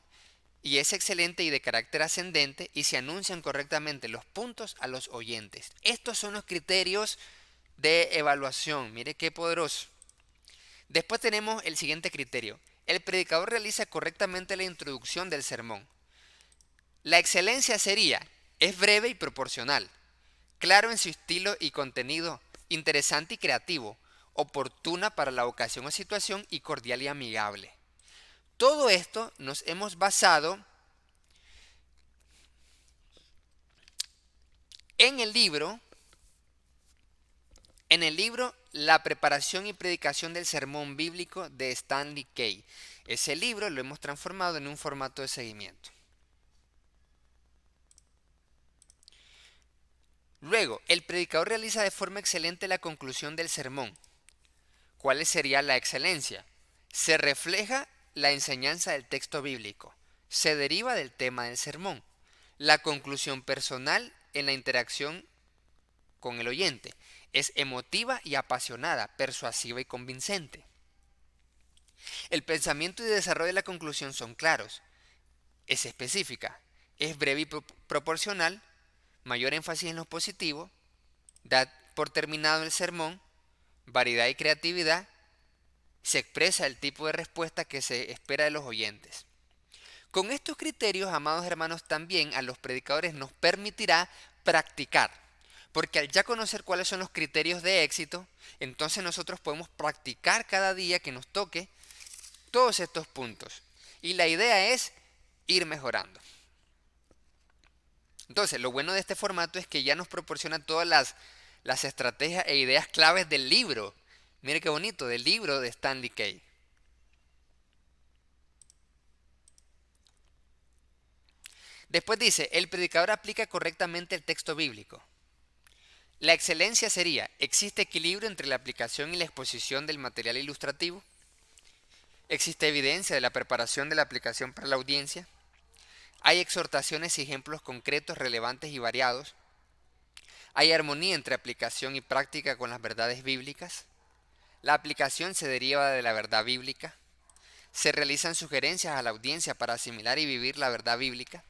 y es excelente y de carácter ascendente, y se anuncian correctamente los puntos a los oyentes. Estos son los criterios de evaluación. Mire qué poderoso. Después tenemos el siguiente criterio: el predicador realiza correctamente la introducción del sermón. La excelencia sería: es breve y proporcional, claro en su estilo y contenido, interesante y creativo, oportuna para la ocasión o situación y cordial y amigable. Todo esto nos hemos basado en el libro La preparación y predicación del sermón bíblico de Stanley Key. Ese libro lo hemos transformado en un formato de seguimiento. Luego, el predicador realiza de forma excelente la conclusión del sermón. ¿Cuál sería la excelencia? Se refleja la enseñanza del texto bíblico, se deriva del tema del sermón, la conclusión personal en la interacción con el oyente, es emotiva y apasionada, persuasiva y convincente. El pensamiento y desarrollo de la conclusión son claros, es específica, es breve y proporcional, mayor énfasis en lo positivo, da por terminado el sermón, variedad y creatividad, se expresa el tipo de respuesta que se espera de los oyentes. Con estos criterios, amados hermanos, también a los predicadores nos permitirá practicar, porque al ya conocer cuáles son los criterios de éxito, entonces nosotros podemos practicar cada día que nos toque todos estos puntos. Y la idea es ir mejorando. Entonces, lo bueno de este formato es que ya nos proporciona todas las estrategias e ideas claves del libro. Mire qué bonito, del libro de Stanley Key. Después dice: el predicador aplica correctamente el texto bíblico. La excelencia sería: existe equilibrio entre la aplicación y la exposición del material ilustrativo. Existe evidencia de la preparación de la aplicación para la audiencia. Hay exhortaciones y ejemplos concretos, relevantes y variados. Hay armonía entre aplicación y práctica con las verdades bíblicas. La aplicación se deriva de la verdad bíblica. Se realizan sugerencias a la audiencia para asimilar y vivir la verdad bíblica.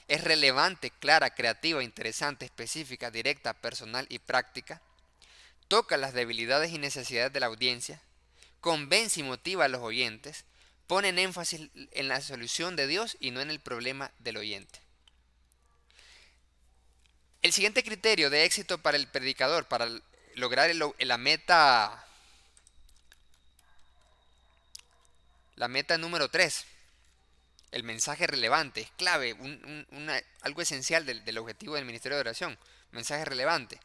Es relevante, clara, creativa, interesante, específica, directa, personal y práctica. Toca las debilidades y necesidades de la audiencia. Convence y motiva a los oyentes. Ponen énfasis en la solución de Dios y no en el problema del oyente. El siguiente criterio de éxito para el predicador, para lograr la meta número 3, el mensaje relevante, es clave, algo esencial del objetivo del ministerio de oración, mensaje relevante.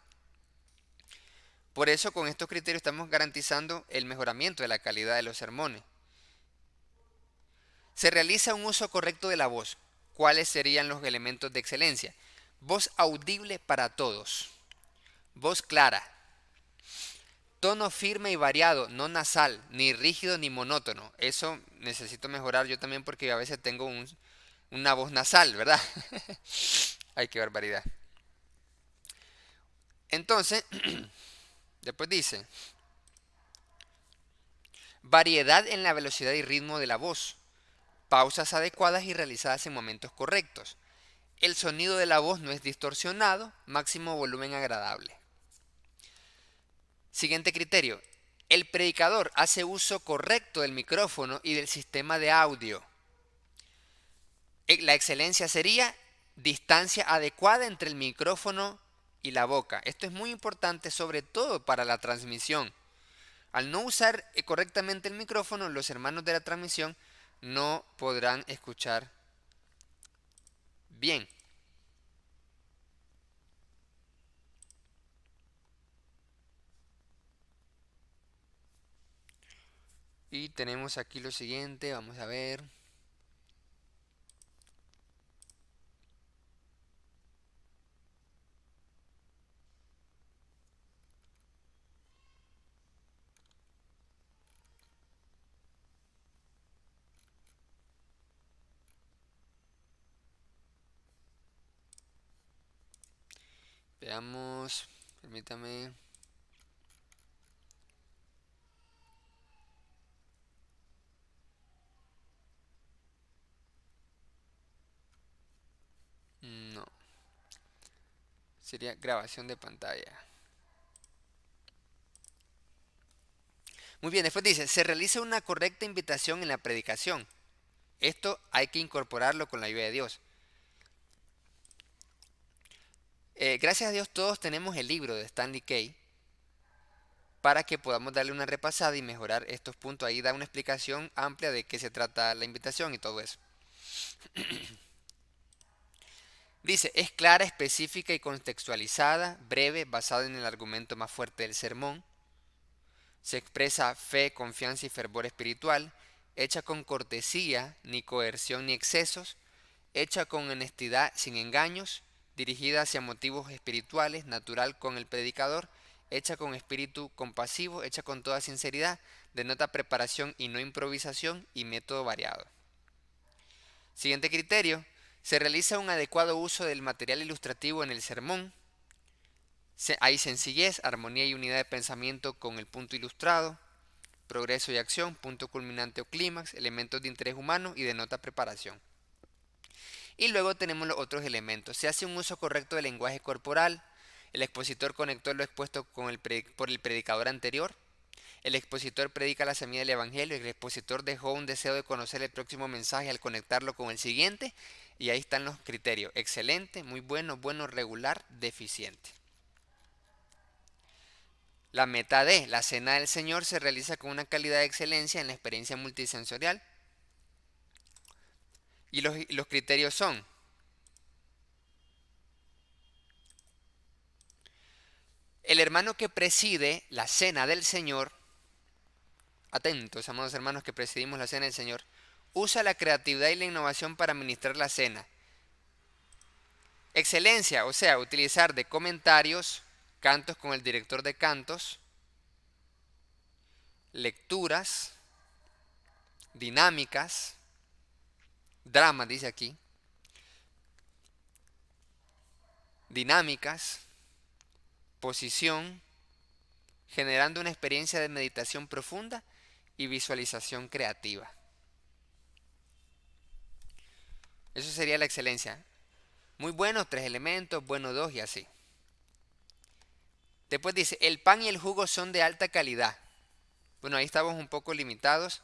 Por eso con estos criterios estamos garantizando el mejoramiento de la calidad de los sermones. Se realiza un uso correcto de la voz. ¿Cuáles serían los elementos de excelencia? Voz audible para todos, voz clara, tono firme y variado, no nasal, ni rígido ni monótono. Eso necesito mejorar yo también, porque a veces tengo una voz nasal, ¿verdad? Ay, qué barbaridad. Entonces, después dice: variedad en la velocidad y ritmo de la voz, pausas adecuadas y realizadas en momentos correctos. El sonido de la voz no es distorsionado, máximo volumen agradable. Siguiente criterio: el predicador hace uso correcto del micrófono y del sistema de audio. La excelencia sería distancia adecuada entre el micrófono y la boca. Esto es muy importante, sobre todo para la transmisión. Al no usar correctamente el micrófono, los hermanos de la transmisión no podrán escuchar bien. Y tenemos aquí lo siguiente, vamos a ver. Veamos, permítame. No, sería grabación de pantalla. Muy bien, después dice, se realiza una correcta invitación en la predicación. Esto hay que incorporarlo con la ayuda de Dios. Gracias a Dios todos tenemos el libro de Stanley Kay para que podamos darle una repasada y mejorar estos puntos. Ahí da una explicación amplia de qué se trata la invitación y todo eso. Dice, es clara, específica y contextualizada, breve, basada en el argumento más fuerte del sermón. Se expresa fe, confianza y fervor espiritual, hecha con cortesía, ni coerción ni excesos, hecha con honestidad sin engaños, dirigida hacia motivos espirituales, natural con el predicador, hecha con espíritu compasivo, hecha con toda sinceridad, denota preparación y no improvisación y método variado. Siguiente criterio, se realiza un adecuado uso del material ilustrativo en el sermón. Hay sencillez, armonía y unidad de pensamiento con el punto ilustrado, progreso y acción, punto culminante o clímax, elementos de interés humano y denota preparación. Y luego tenemos los otros elementos. Se hace un uso correcto del lenguaje corporal. El expositor conectó lo expuesto por el predicador anterior. El expositor predica la semilla del evangelio. El expositor dejó un deseo de conocer el próximo mensaje al conectarlo con el siguiente. Y ahí están los criterios. Excelente, muy bueno, bueno, regular, deficiente. La meta D, la cena del Señor, se realiza con una calidad de excelencia en la experiencia multisensorial. Y los criterios son: el hermano que preside la cena del Señor, atentos, amados hermanos que presidimos la cena del Señor, usa la creatividad y la innovación para administrar la cena. Excelencia, o sea, utilizar de comentarios, cantos con el director de cantos, lecturas, dinámicas, dramas, dice aquí, dinámicas, posición, generando una experiencia de meditación profunda y visualización creativa. Eso sería la excelencia. Muy bueno, 3 elementos, bueno 2 y así. Después dice, el pan y el jugo son de alta calidad. Bueno, ahí estamos un poco limitados,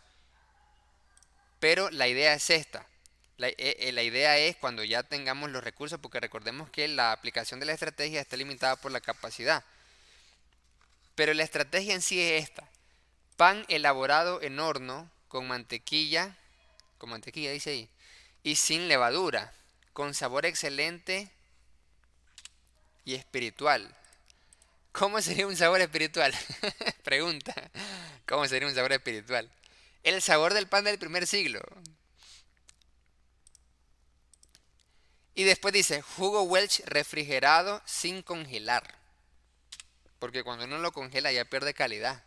pero la idea es esta. La idea es cuando ya tengamos los recursos, porque recordemos que la aplicación de la estrategia está limitada por la capacidad. Pero la estrategia en sí es esta. Pan elaborado en horno con mantequilla dice ahí, y sin levadura, con sabor excelente y espiritual. ¿Cómo sería un sabor espiritual? Pregunta. ¿Cómo sería un sabor espiritual? El sabor del pan del primer siglo. Y después dice, jugo Welch refrigerado sin congelar. Porque cuando uno lo congela ya pierde calidad.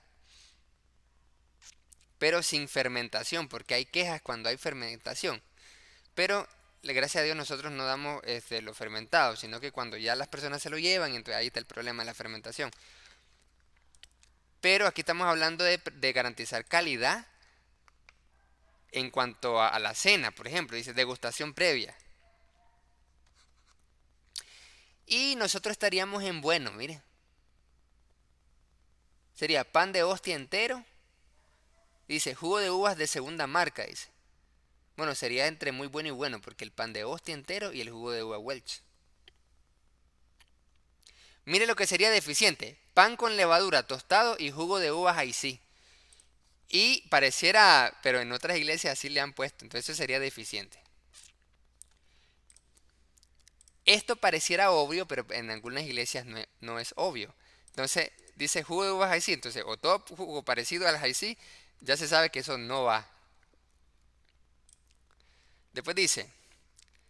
Pero sin fermentación, porque hay quejas cuando hay fermentación. Pero gracias a Dios nosotros no damos lo fermentado, sino que cuando ya las personas se lo llevan, entonces ahí está el problema de la fermentación. Pero aquí estamos hablando de garantizar calidad en cuanto a la cena, por ejemplo, dice degustación previa. Y nosotros estaríamos en bueno, mire. Sería pan de hostia entero. Dice jugo de uvas de segunda marca, dice. Bueno, sería entre muy bueno y bueno, porque el pan de hostia entero y el jugo de uva Welch. Mire lo que sería deficiente. Pan con levadura tostado y jugo de uvas Hi-C. Y pareciera, pero en otras iglesias así le han puesto, entonces eso sería deficiente. Esto pareciera obvio, pero en algunas iglesias no es obvio. Entonces dice jugo de uvas Hi-C, entonces o todo jugo parecido al Hi-C, ya se sabe que eso no va. Después dice,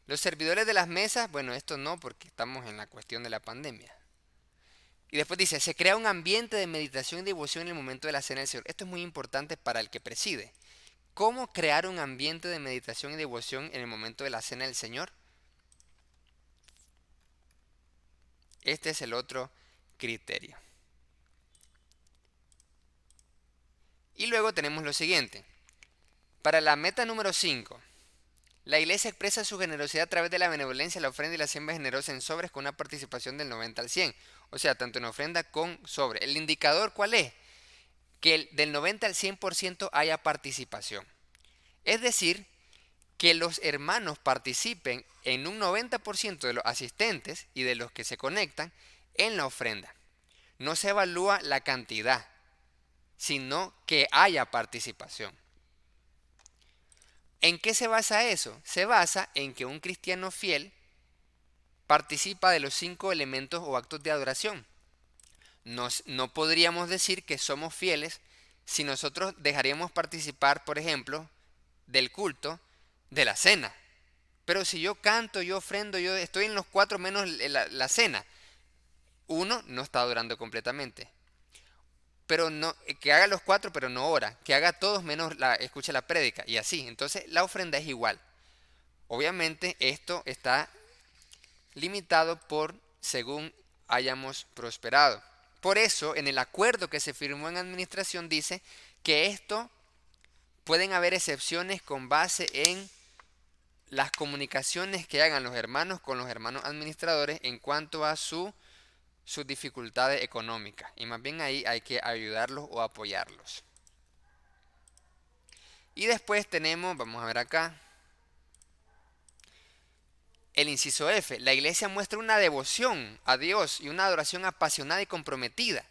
los servidores de las mesas, bueno, esto no porque estamos en la cuestión de la pandemia. Y después dice, se crea un ambiente de meditación y devoción en el momento de la cena del Señor. Esto es muy importante para el que preside. ¿Cómo crear un ambiente de meditación y devoción en el momento de la cena del Señor? Este es el otro criterio. Y luego tenemos lo siguiente. Para la meta número 5, la iglesia expresa su generosidad a través de la benevolencia, la ofrenda y la siembra generosa en sobres con una participación del 90 al 100. O sea, tanto en ofrenda con sobre. ¿El indicador cuál es? Que del 90 al 100% haya participación. Es decir, que los hermanos participen en un 90% de los asistentes y de los que se conectan en la ofrenda. No se evalúa la cantidad, sino que haya participación. ¿En qué se basa eso? Se basa en que un cristiano fiel participa de los 5 elementos o actos de adoración. No podríamos decir que somos fieles si nosotros dejaríamos participar, por ejemplo, del culto de la cena. Pero si yo canto, yo ofrendo, yo estoy en los 4 menos la cena, uno no está adorando completamente. Pero no, que haga los 4 pero no ora, que haga todos menos escuche la prédica y así. Entonces la ofrenda es igual. Obviamente esto está limitado por según hayamos prosperado. Por eso en el acuerdo que se firmó en administración dice que esto pueden haber excepciones con base en las comunicaciones que hagan los hermanos con los hermanos administradores en cuanto a sus dificultades económicas. Y más bien ahí hay que ayudarlos o apoyarlos. Y después tenemos, vamos a ver acá, el inciso F. La iglesia muestra una devoción a Dios y una adoración apasionada y comprometida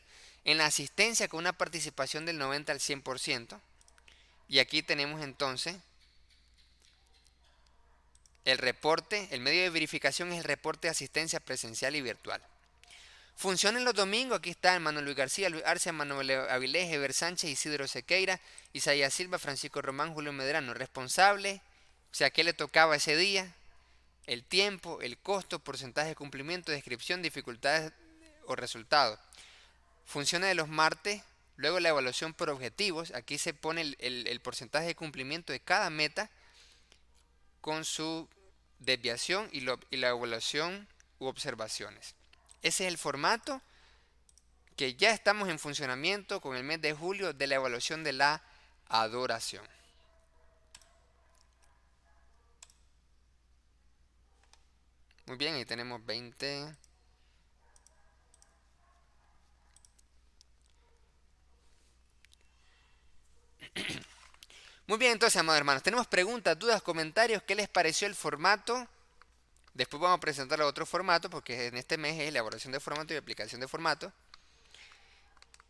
en la asistencia con una participación del 90 al 100%. Y aquí tenemos entonces el reporte, el medio de verificación es el reporte de asistencia presencial y virtual. Funcionan los domingos, aquí está hermano Luis García, Luis Arce, Manuel Avilés, Eber Sánchez, Isidro Sequeira, Isaías Silva, Francisco Román, Julio Medrano. Responsable, o sea, qué le tocaba ese día, el tiempo, el costo, porcentaje de cumplimiento, descripción, dificultades o resultados. Funciona de los martes, luego la evaluación por objetivos, aquí se pone el porcentaje de cumplimiento de cada meta con su desviación y la evaluación u observaciones. Ese es el formato que ya estamos en funcionamiento con el mes de julio de la evaluación de la adoración. Muy bien, ahí tenemos 20. Muy bien, entonces, amados hermanos, tenemos preguntas, dudas, comentarios. ¿Qué les pareció el formato? Después vamos a presentar otro formato, porque en este mes es elaboración de formato y aplicación de formato.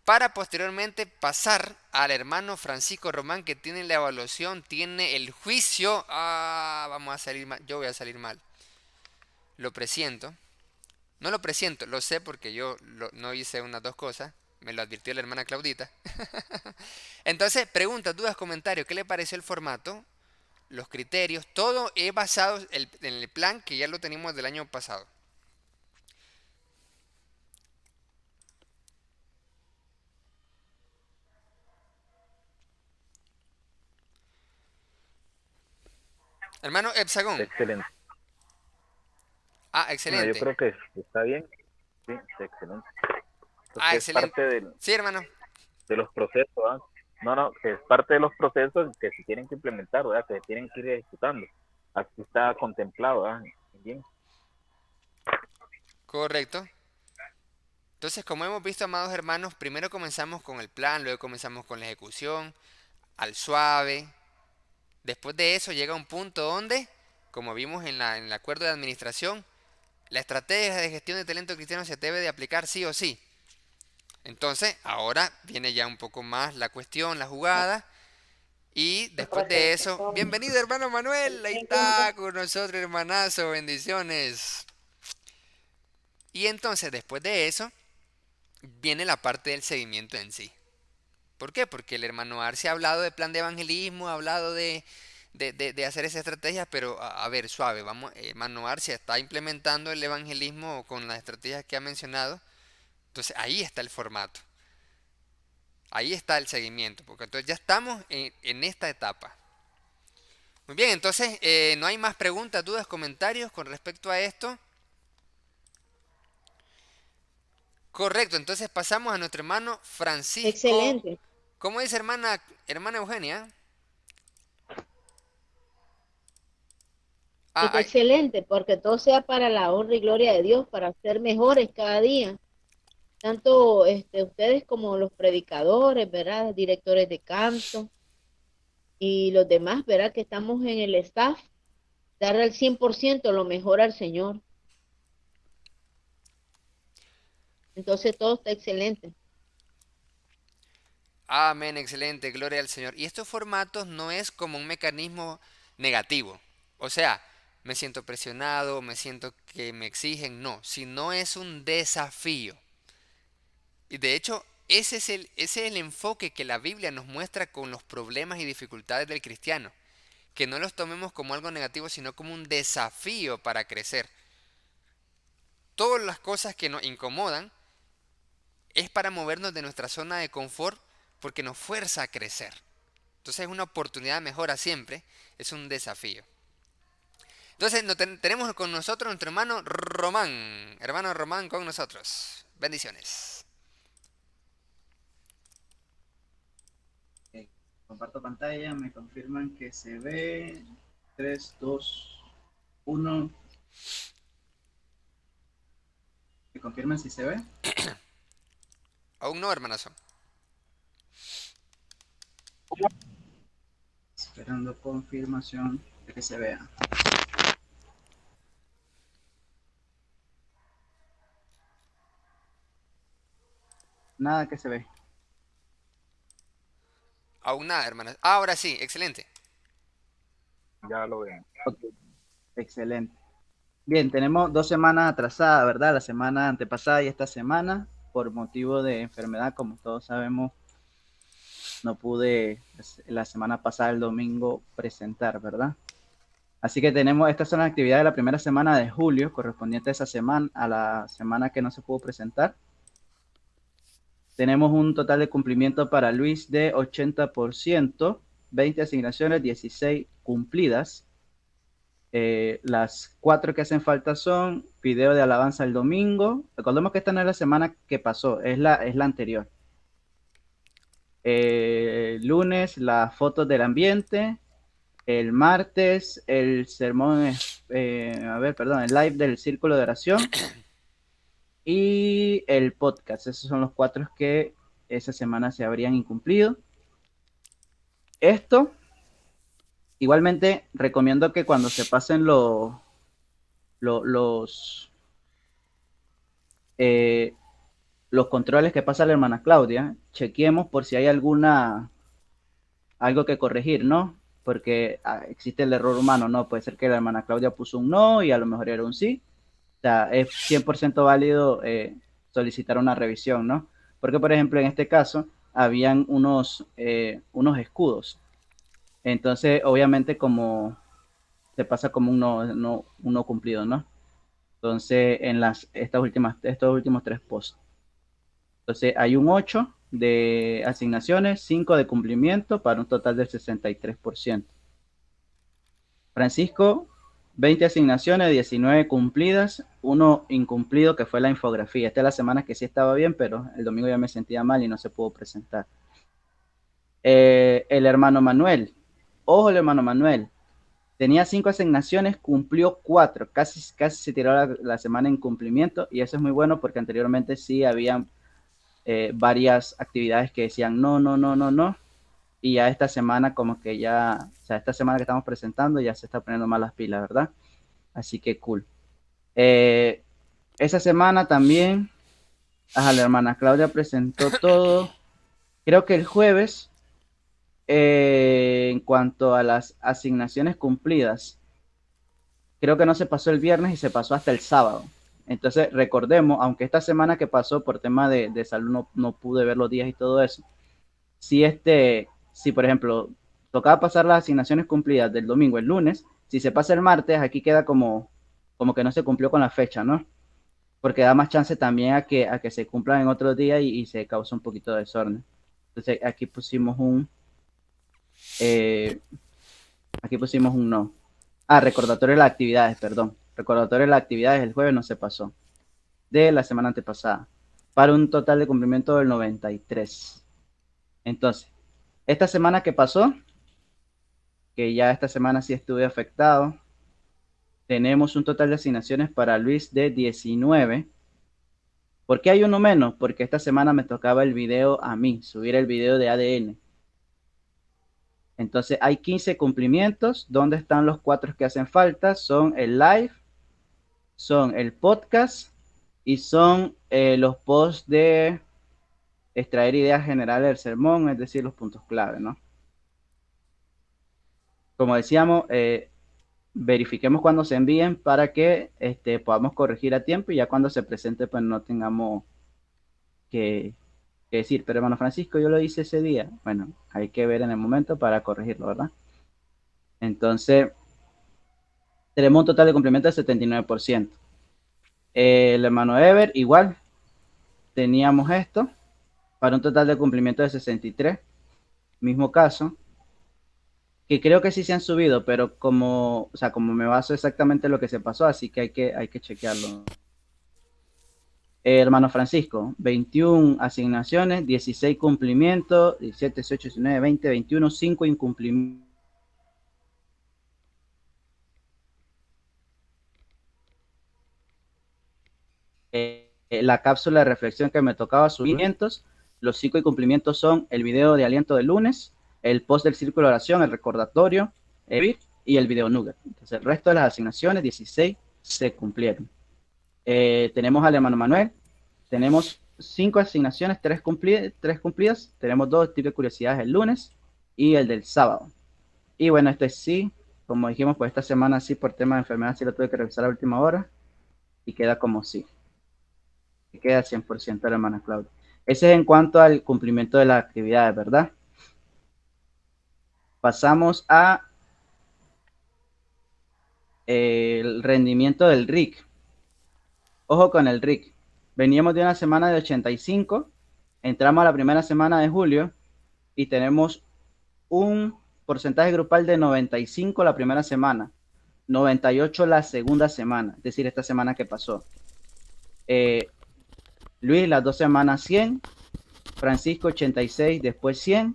Para posteriormente pasar al hermano Francisco Román, que tiene la evaluación, tiene el juicio. Vamos a salir mal. Yo voy a salir mal. Lo presiento. No lo presiento, lo sé porque yo no hice unas dos cosas. Me lo advirtió la hermana Claudita. Entonces, preguntas, dudas, comentarios. ¿Qué le pareció el formato? Los criterios. Todo es basado en el plan que ya lo teníamos del año pasado. Hermano Hexagón. Excelente. Ah, Bueno, yo excelente. creo que está bien. Sí, excelente. Ah, Porque es excelente. parte Sí, hermano. de los procesos, ¿verdad? No, que es parte de los procesos que se tienen que implementar, ¿verdad? Que se tienen que ir ejecutando. Aquí está contemplado, ¿verdad? Bien. Correcto. Entonces, como hemos visto, amados hermanos, primero comenzamos con el plan, luego comenzamos con la ejecución, al suave, Después de eso llega un punto donde, como vimos en el acuerdo de administración, la estrategia de gestión de talento cristiano se debe de aplicar sí o sí. Entonces, ahora viene ya un poco más la cuestión, la jugada. Y después de eso, bienvenido hermano Manuel, ahí está con nosotros hermanazo, bendiciones. Y entonces después de eso, viene la parte del seguimiento en sí. ¿Por qué? Porque el hermano Arce ha hablado de plan de evangelismo, ha hablado de hacer esa estrategia, pero a ver, suave, vamos, hermano Arce está implementando el evangelismo con las estrategias que ha mencionado. Entonces ahí está el formato, ahí está el seguimiento, porque entonces ya estamos en esta etapa. Muy bien, entonces no hay más preguntas, dudas, comentarios con respecto a esto. Correcto, entonces pasamos a nuestro hermano Francisco. Excelente. ¿Cómo dice hermana Eugenia? Que Ah, está excelente, porque todo sea para la honra y gloria de Dios, para ser mejores cada día. Tanto ustedes como los predicadores, ¿verdad? Directores de canto y los demás, ¿verdad? Que estamos en el staff, dar al 100% lo mejor al Señor. Entonces todo está excelente. amén, excelente, gloria al Señor. Y estos formatos no es como un mecanismo negativo. O sea, me siento presionado, me siento que me exigen, no, sino es un desafío. Y de hecho, ese es el enfoque que la Biblia nos muestra con los problemas y dificultades del cristiano. Que no los tomemos como algo negativo, sino como un desafío para crecer. Todas las cosas que nos incomodan es para movernos de nuestra zona de confort porque nos fuerza a crecer. Entonces es una oportunidad de mejora siempre, es un desafío. Entonces tenemos con nosotros nuestro hermano Román con nosotros. Bendiciones. Ok, comparto pantalla, me confirman que se ve. 3, 2, 1. Me confirman si se ve. Aún no, hermanazo. Esperando confirmación de que se vea. Nada que se ve. Aún nada, hermanas. Ahora sí, excelente. Ya lo ven. Ok, excelente. Bien, tenemos 2 semanas atrasadas, ¿verdad? La semana antepasada y esta semana, por motivo de enfermedad, como todos sabemos, no pude la semana pasada, el domingo, presentar, ¿verdad? Así que estas son las actividades de la primera semana de julio, correspondiente a esa semana, a la semana que no se pudo presentar. Tenemos un total de cumplimiento para Luis de 80%, 20 asignaciones, 16 cumplidas. Las 4 que hacen falta son video de alabanza el domingo. Recordemos que esta no es la semana que pasó, es la anterior. Lunes, las fotos del ambiente. El martes, el sermón, el live del círculo de oración. Y el podcast. Esos son los 4 que esa semana se habrían incumplido. Esto, igualmente, recomiendo que cuando se pasen los controles que pasa la hermana Claudia, chequeemos por si hay algo que corregir, ¿no? Porque existe el error humano, ¿no? Puede ser que la hermana Claudia puso un no y a lo mejor era un sí. O sea, es 100% válido solicitar una revisión, ¿no? Porque, por ejemplo, en este caso, habían unos escudos. Entonces, obviamente, como se pasa como un no cumplido, ¿no? Entonces, en estos últimos 3 posts. Entonces, hay un 8 de asignaciones, 5 de cumplimiento para un total del 63%. Francisco, 20 asignaciones, 19 cumplidas, 1 incumplido que fue la infografía. Esta es la semana que sí estaba bien, pero el domingo ya me sentía mal y no se pudo presentar. El hermano Manuel, ojo el hermano Manuel, tenía 5 asignaciones, cumplió 4, casi se tiró la semana en cumplimiento y eso es muy bueno porque anteriormente sí habían varias actividades que decían no, y ya esta semana como que ya, o sea, esta semana que estamos presentando ya se está poniendo más las pilas, ¿verdad? Así que cool. Esa semana también, la hermana Claudia presentó todo. Creo que el jueves, en cuanto a las asignaciones cumplidas, creo que no se pasó el viernes y se pasó hasta el sábado. Entonces, recordemos, aunque esta semana que pasó por tema de salud no pude ver los días y todo eso, si por ejemplo tocaba pasar las asignaciones cumplidas del domingo el lunes, si se pasa el martes, aquí queda como que no se cumplió con la fecha, ¿no? Porque da más chance también a que se cumplan en otro día y se causa un poquito de desorden. Entonces eh, aquí pusimos un no. Recordatorio de las actividades, perdón. Recordatorio de las actividades el jueves no se pasó. De la semana antepasada. Para un total de cumplimiento del 93. Entonces, esta semana que pasó, que ya esta semana sí estuve afectado, tenemos un total de asignaciones para Luis de 19. ¿Por qué hay uno menos? Porque esta semana me tocaba el video a mí, subir el video de ADN. Entonces hay 15 cumplimientos. ¿Dónde están los 4 que hacen falta? Son el live, son el podcast y son los posts de extraer ideas generales del sermón, es decir, los puntos clave, ¿no? Como decíamos, verifiquemos cuando se envíen para que podamos corregir a tiempo y ya cuando se presente pues no tengamos que decir, pero hermano Francisco, yo lo hice ese día. Bueno, hay que ver en el momento para corregirlo, ¿verdad? Entonces, tenemos un total de cumplimiento del 79%. El hermano Ever, igual, teníamos esto, para un total de cumplimiento de 63, mismo caso, que creo que sí se han subido, pero como me baso exactamente en lo que se pasó, así que hay que chequearlo. Hermano Francisco, 21 asignaciones, 16 cumplimientos, 17, 18, 19, 20, 21, 5 incumplimientos. La cápsula de reflexión que me tocaba subir, los 5 incumplimientos son el video de aliento del lunes, el post del círculo de oración, el recordatorio, y el video nugget. Entonces, el resto de las asignaciones, 16, se cumplieron. Tenemos al hermano Manuel, tenemos 5 asignaciones, 3 cumplidas, tenemos 2 tipos de curiosidades el lunes y el del sábado. Y bueno, sí, como dijimos, pues esta semana sí, por tema de enfermedad, sí lo tuve que revisar a última hora y queda como sí. Queda 100% la hermana Claudia. Ese es en cuanto al cumplimiento de las actividades, ¿verdad? Pasamos a el rendimiento del RIC. Ojo con el RIC. Veníamos de una semana de 85, entramos a la primera semana de julio y tenemos un porcentaje grupal de 95 la primera semana, 98 la segunda semana, es decir, esta semana que pasó. Luis, las 2 semanas 100, Francisco 86, después 100.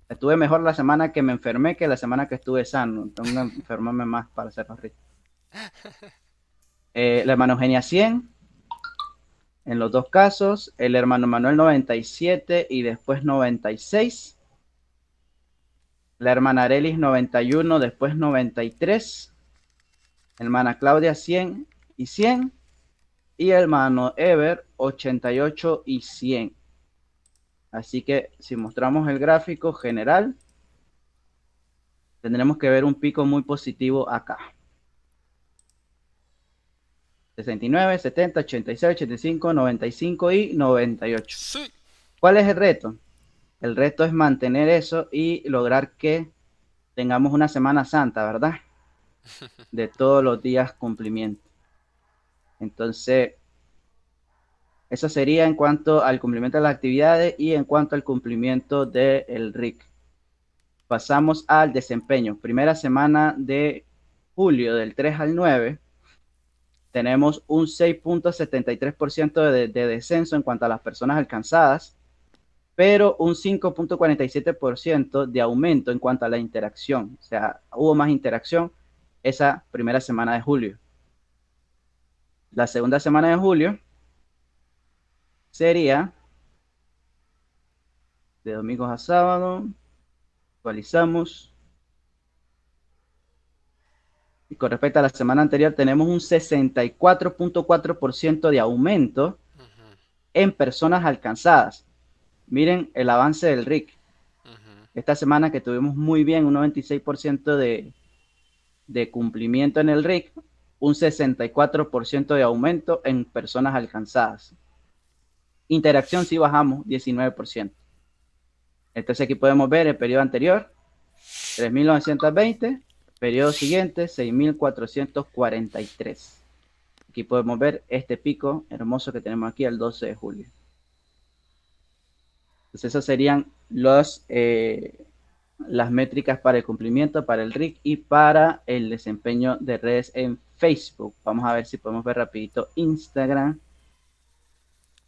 Estuve mejor la semana que me enfermé que la semana que estuve sano. Tengo que enfermarme más para hacer los ricos. La hermana Eugenia 100, en los 2 casos. El hermano Manuel 97 y después 96. La hermana Arelis 91, después 93. Hermana Claudia 100 y 100. Y hermano Ever 88 y 100. Así que si mostramos el gráfico general, tendremos que ver un pico muy positivo acá. 69, 70, 86, 85, 95 y 98. Sí. ¿Cuál es el reto? El reto es mantener eso y lograr que tengamos una Semana Santa, ¿verdad? De todos los días cumplimiento. Entonces, eso sería en cuanto al cumplimiento de las actividades y en cuanto al cumplimiento del RIC. Pasamos al desempeño. Primera semana de julio, del 3 al 9, tenemos un 6.73% de descenso en cuanto a las personas alcanzadas, pero un 5.47% de aumento en cuanto a la interacción. O sea, hubo más interacción esa primera semana de julio. La segunda semana de julio sería de domingos a sábado. Actualizamos. Y con respecto a la semana anterior, tenemos un 64.4% de aumento Ujú, en personas alcanzadas. Miren el avance del RIC. ujú. Esta semana que tuvimos muy bien, un 96% de cumplimiento en el RIC, un 64% de aumento en personas alcanzadas. Interacción sí bajamos 19%. Entonces aquí podemos ver el periodo anterior, 3.920, periodo siguiente, 6.443. Aquí podemos ver este pico hermoso que tenemos aquí el 12 de julio. Entonces esas serían las métricas para el cumplimiento, para el RIC y para el desempeño de redes en Facebook. Vamos a ver si podemos ver rapidito Instagram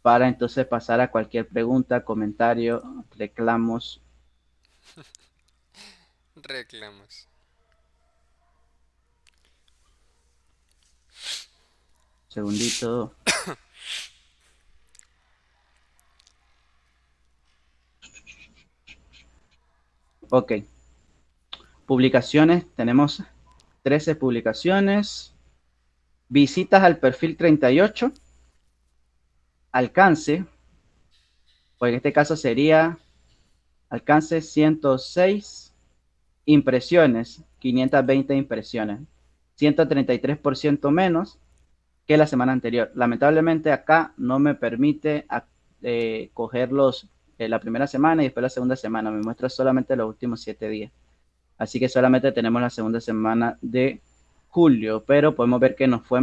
para entonces pasar a cualquier pregunta, comentario, reclamos. Reclamos. Segundito. Ok. Publicaciones. Tenemos 13 publicaciones. Visitas al perfil 38. Alcance. Pues en este caso sería alcance 106. Impresiones. 520 impresiones. 133% menos que la semana anterior. Lamentablemente acá no me permite coger la primera semana y después la segunda semana. Me muestra solamente los últimos 7 días. Así que solamente tenemos la segunda semana de julio, pero podemos ver que nos fue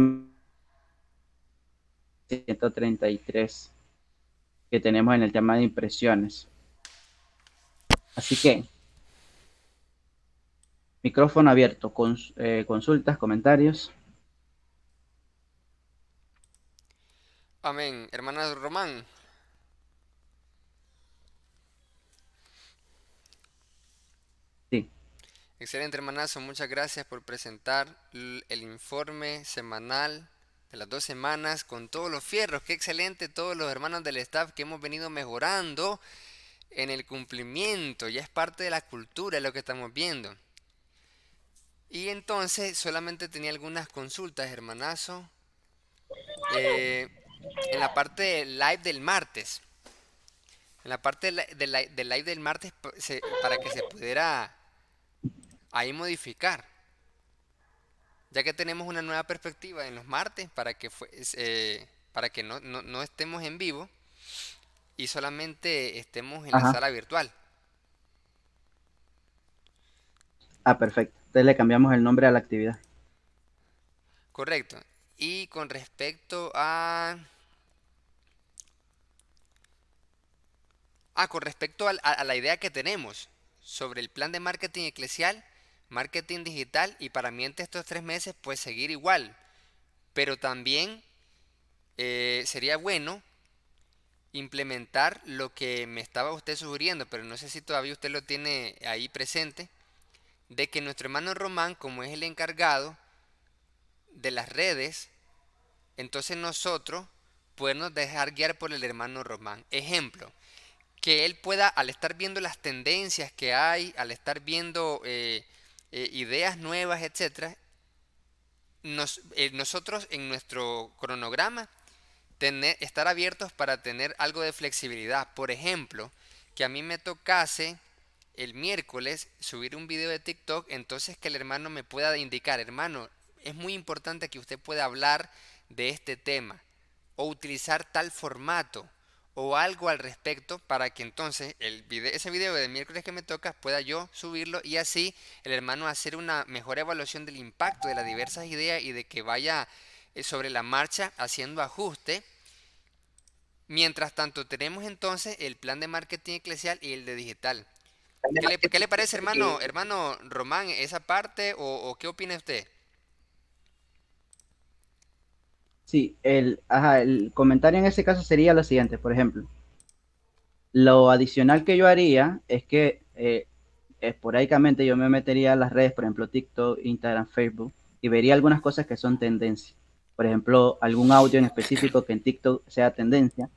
133 que tenemos en el tema de impresiones. Así que, micrófono abierto, consultas, comentarios. Amén. Hermana Román. Sí, Excelente, hermanazo. Muchas gracias por presentar el informe semanal de las 2 semanas con todos los fierros. Qué excelente todos los hermanos del staff que hemos venido mejorando en el cumplimiento. Ya es parte de la cultura lo que estamos viendo. Y entonces solamente tenía algunas consultas, hermanazo. Eh, en la parte del live del martes. En la parte del live del martes para que se pudiera ahí modificar. Ya que tenemos una nueva perspectiva en los martes para que no estemos en vivo y solamente estemos en la ajá. sala virtual. Ah, perfecto. Entonces le cambiamos el nombre a la actividad. Correcto. Y con respecto a... con respecto a la idea que tenemos sobre el plan de marketing eclesial, marketing digital y para mí entre estos 3 meses pues seguir igual. Pero también sería bueno implementar lo que me estaba usted sugiriendo, pero no sé si todavía usted lo tiene ahí presente, de que nuestro hermano Román, como es el encargado de las redes, entonces nosotros podemos dejar guiar por el hermano Román. Ejemplo, que él pueda, al estar viendo las tendencias que hay, al estar viendo ideas nuevas, etcétera, nosotros en nuestro cronograma estar abiertos para tener algo de flexibilidad. Por ejemplo, que a mí me tocase el miércoles subir un video de TikTok, entonces que el hermano me pueda indicar, hermano, es muy importante que usted pueda hablar de este tema o utilizar tal formato o algo al respecto para que entonces ese video de miércoles que me toca pueda yo subirlo y así el hermano hacer una mejor evaluación del impacto de las diversas ideas y de que vaya sobre la marcha haciendo ajuste. Mientras tanto tenemos entonces el plan de marketing eclesial y el de digital. Qué le parece, hermano Román, esa parte o qué opina usted? Sí, el comentario en ese caso sería lo siguiente, por ejemplo. Lo adicional que yo haría es que esporádicamente yo me metería a las redes, por ejemplo, TikTok, Instagram, Facebook, y vería algunas cosas que son tendencia. Por ejemplo, algún audio en específico que en TikTok sea tendencia.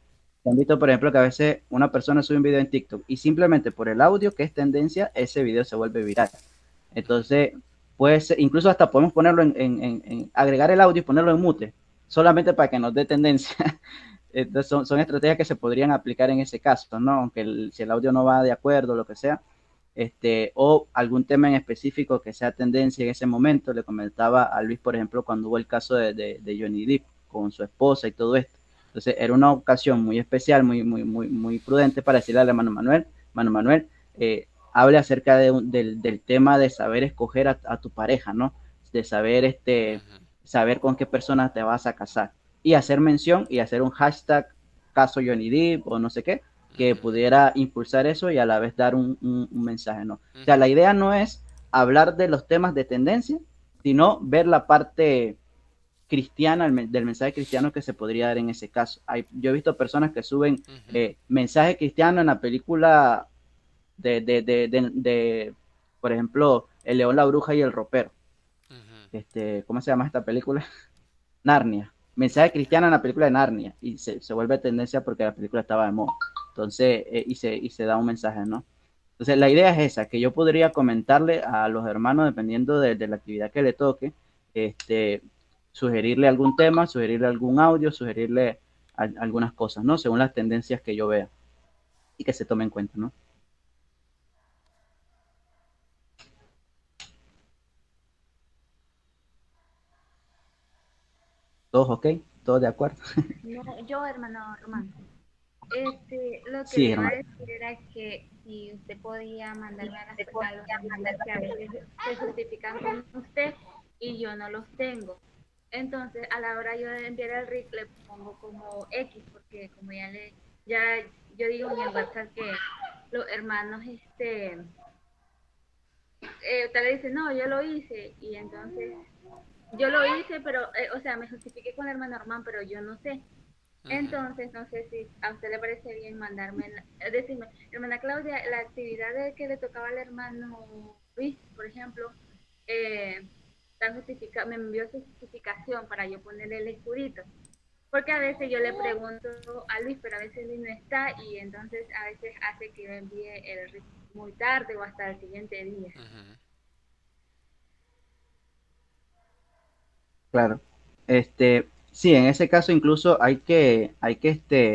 Han visto, por ejemplo, que a veces una persona sube un video en TikTok y simplemente por el audio que es tendencia, ese video se vuelve viral. Entonces, pues incluso hasta podemos ponerlo agregar el audio y ponerlo en mute, solamente para que nos dé tendencia. Entonces, son estrategias que se podrían aplicar en ese caso, ¿no? Aunque si el audio no va de acuerdo, lo que sea, o algún tema en específico que sea tendencia en ese momento. Le comentaba a Luis, por ejemplo, cuando hubo el caso de Johnny Depp con su esposa y todo esto. Entonces, era una ocasión muy especial, muy prudente para decirle al hermano Manuel, hable acerca del tema de saber escoger a tu pareja, ¿no? De saber, Ujú, saber con qué persona te vas a casar. Y hacer mención y hacer un hashtag caso Johnny Depp o no sé qué, que ujú, pudiera impulsar eso y a la vez dar un mensaje, ¿no? O sea, ujú, la idea no es hablar de los temas de tendencia, sino ver la parte cristiana, del mensaje cristiano que se podría dar en ese caso. Yo he visto personas que suben ujú, mensaje cristiano en la película de, por ejemplo, El León, la Bruja y el Ropero. ujú. ¿Cómo se llama esta película? Narnia. Mensaje Narnia. cristiano en la película de Narnia. Y se vuelve tendencia porque la película estaba de moda. Entonces, y se da un mensaje, ¿no? Entonces, la idea es esa, que yo podría comentarle a los hermanos, dependiendo de la actividad que le toque, este, sugerirle algún tema, sugerirle algún audio, sugerirle algunas cosas, ¿no? Según las tendencias que yo vea y que se tome en cuenta, ¿no? ¿Todos ok? ¿Todos de acuerdo? No, yo, hermano Román, lo que Sí, le iba a hermano. decir era que si usted podía mandarme a los hermanos que a veces se justifican con usted y yo no los tengo. Entonces, a la hora yo de enviar el RIC le pongo como X, porque como ya yo digo en el WhatsApp que los hermanos, usted le dice, no, yo lo hice, y entonces yo lo hice, pero, o sea, me justifiqué con el hermano Román, pero yo no sé. Ujú, Entonces, no sé si a usted le parece bien mandarme, decirme, hermana Claudia, la actividad de que le tocaba al hermano Luis, por ejemplo, eh, me envió su justificación para yo ponerle el escudito. Porque a veces yo le pregunto a Luis, pero a veces Luis no está y entonces a veces hace que yo envíe el RIF muy tarde o hasta el siguiente día. ujú. Claro. Sí, en ese caso incluso hay que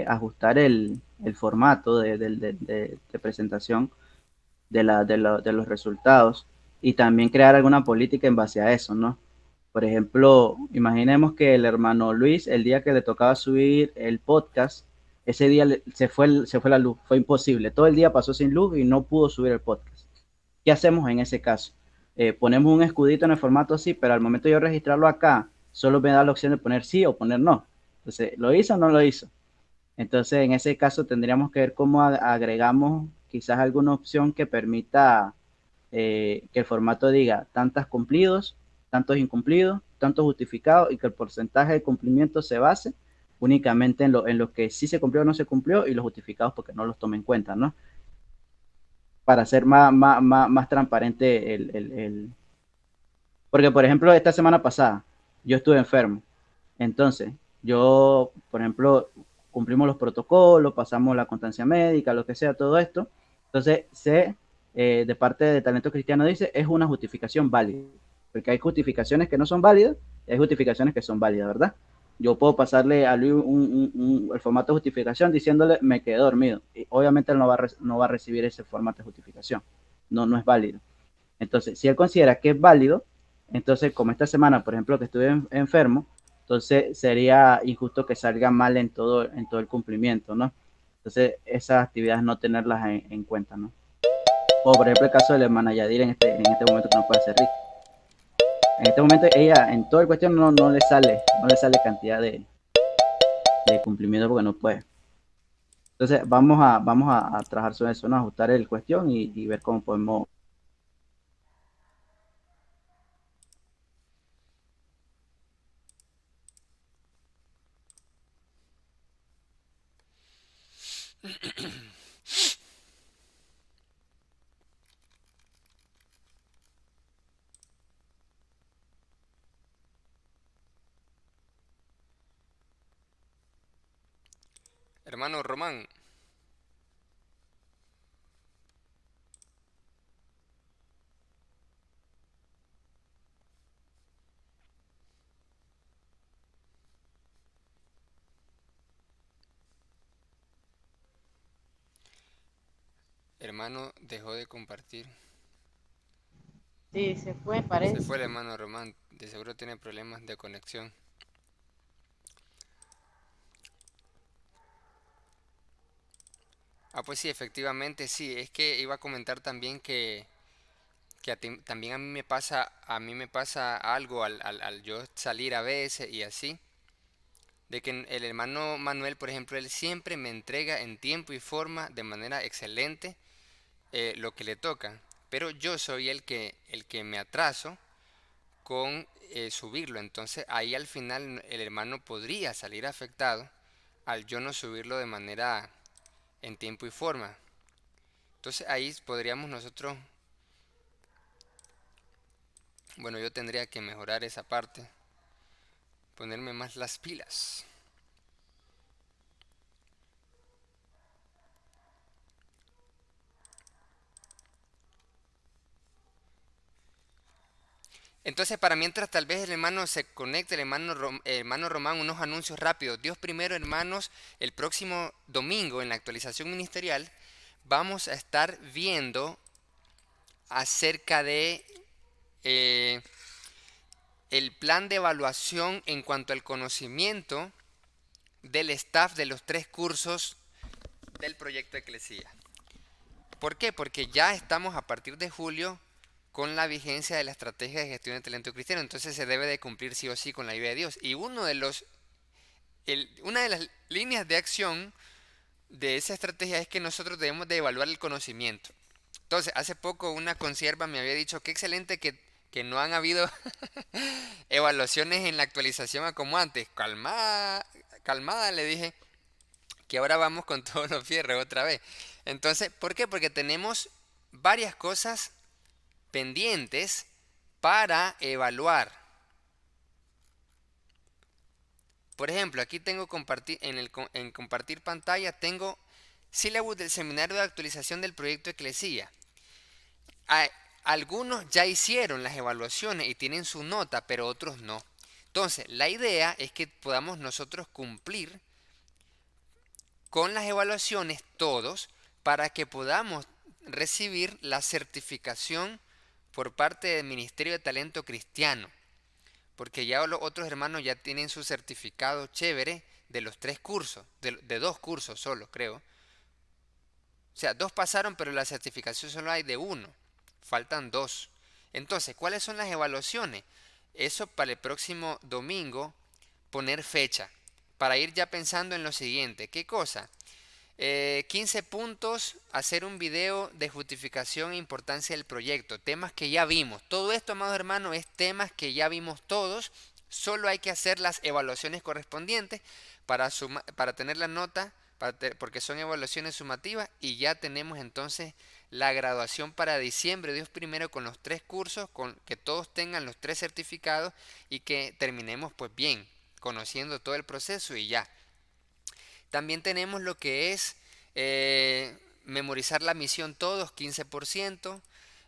ajustar el formato de presentación de los resultados y también crear alguna política en base a eso, ¿no? Por ejemplo, imaginemos que el hermano Luis, el día que le tocaba subir el podcast, ese día se fue la luz, fue imposible. Todo el día pasó sin luz y no pudo subir el podcast. ¿Qué hacemos en ese caso? Ponemos un escudito en el formato sí, pero al momento de yo registrarlo acá, solo me da la opción de poner sí o poner no. Entonces, ¿lo hizo o no lo hizo? Entonces, en ese caso tendríamos que ver cómo agregamos quizás alguna opción que permita que el formato diga tantos cumplidos, tantos incumplidos, tantos justificados y que el porcentaje de cumplimiento se base únicamente en lo que sí se cumplió o no se cumplió y los justificados porque no los tome en cuenta, ¿no? Para hacer más transparente Porque, por ejemplo, esta semana pasada yo estuve enfermo. Entonces, yo, por ejemplo, cumplimos los protocolos, pasamos la constancia médica, lo que sea, todo esto. Entonces, de parte de Talento Cristiano dice, es una justificación válida. Porque hay justificaciones que no son válidas y hay justificaciones que son válidas, ¿verdad? Yo puedo pasarle a Luis el formato de justificación diciéndole, me quedé dormido. Y obviamente él no va a recibir ese formato de justificación. No es válido. Entonces, si él considera que es válido, entonces, como esta semana, por ejemplo, que estuve enfermo, entonces sería injusto que salga mal en todo el cumplimiento, ¿no? Entonces, esas actividades no tenerlas en cuenta, ¿no? O, por ejemplo, el caso de la hermana Yadir en este momento que no puede hacer RIC. En este momento, ella, en toda cuestión, no le sale cantidad de cumplimiento porque no puede. Entonces, vamos a trabajar sobre eso, ¿no? Ajustar el cuestión y ver cómo podemos. Hermano Román. Hermano dejó de compartir. Sí, se fue, Se parece. fue el hermano Román. De seguro tiene problemas de conexión. Ah, pues sí, efectivamente, sí. Es que iba a comentar también que también a mí me pasa algo al yo salir a veces y así. De que el hermano Manuel, por ejemplo, él siempre me entrega en tiempo y forma de manera excelente lo que le toca. Pero yo soy el que me atraso con subirlo. Entonces ahí al final el hermano podría salir afectado al yo no subirlo de manera en tiempo y forma. Entonces ahí podríamos nosotros, bueno, yo tendría que mejorar esa parte, ponerme más las pilas. Entonces, para mientras tal vez el hermano se conecte, el hermano Román, unos anuncios rápidos. Dios primero, hermanos, el próximo domingo en la actualización ministerial vamos a estar viendo acerca de eh, el plan de evaluación en cuanto al conocimiento del staff de los 3 cursos del proyecto Eclesía. ¿Por qué? Porque ya estamos a partir de julio con la vigencia de la estrategia de gestión de talento cristiano, entonces se debe de cumplir sí o sí con la ayuda de Dios. Y una de las líneas de acción de esa estrategia es que nosotros debemos de evaluar el conocimiento. Entonces, hace poco una consierva me había dicho que excelente que no han habido evaluaciones en la actualización a como antes. Calmada, calmada, le dije que ahora vamos con todos los fierros otra vez. Entonces, ¿por qué? Porque tenemos varias cosas pendientes para evaluar. Por ejemplo, aquí tengo compartir en compartir pantalla tengo sílabus del seminario de actualización del proyecto Eclesía. Algunos ya hicieron las evaluaciones y tienen su nota, pero otros no. Entonces, la idea es que podamos nosotros cumplir con las evaluaciones todos para que podamos recibir la certificación por parte del Ministerio de Talento Cristiano. Porque ya los otros hermanos ya tienen su certificado chévere de los 3 cursos, de 2 cursos solo, creo. O sea, 2 pasaron, pero la certificación solo hay de 1. Faltan 2. Entonces, ¿cuáles son las evaluaciones? Eso para el próximo domingo, poner fecha. Para ir ya pensando en lo siguiente. ¿Qué cosa? 15 puntos, hacer un video de justificación e importancia del proyecto, temas que ya vimos. Todo esto, amados hermanos, es temas que ya vimos todos, solo hay que hacer las evaluaciones correspondientes para tener la nota, porque son evaluaciones sumativas y ya tenemos entonces la graduación para diciembre, Dios primero, con los 3 cursos, con que todos tengan los 3 certificados y que terminemos pues bien, conociendo todo el proceso y ya. También tenemos lo que es memorizar la misión todos, 15%,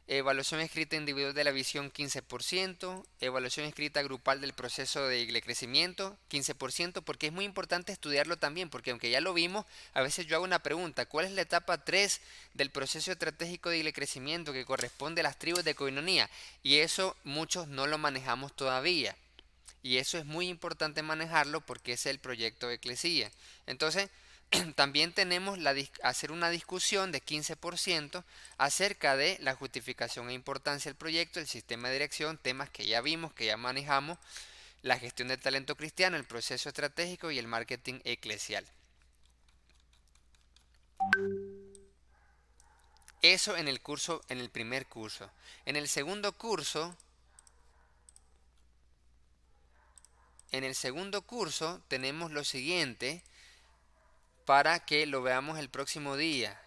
evaluación escrita individual de la visión, 15%, evaluación escrita grupal del proceso de crecimiento, 15%, porque es muy importante estudiarlo también, porque aunque ya lo vimos, a veces yo hago una pregunta: ¿cuál es la etapa 3 del proceso estratégico de crecimiento que corresponde a las tribus de coinonía? Y eso muchos no lo manejamos todavía. Y eso es muy importante manejarlo porque es el proyecto de Eclesía. Entonces, también tenemos hacer una discusión de 15% acerca de la justificación e importancia del proyecto, el sistema de dirección, temas que ya vimos, que ya manejamos, la gestión del talento cristiano, el proceso estratégico y el marketing eclesial. Eso en el primer curso. En el segundo curso tenemos lo siguiente para que lo veamos el próximo día.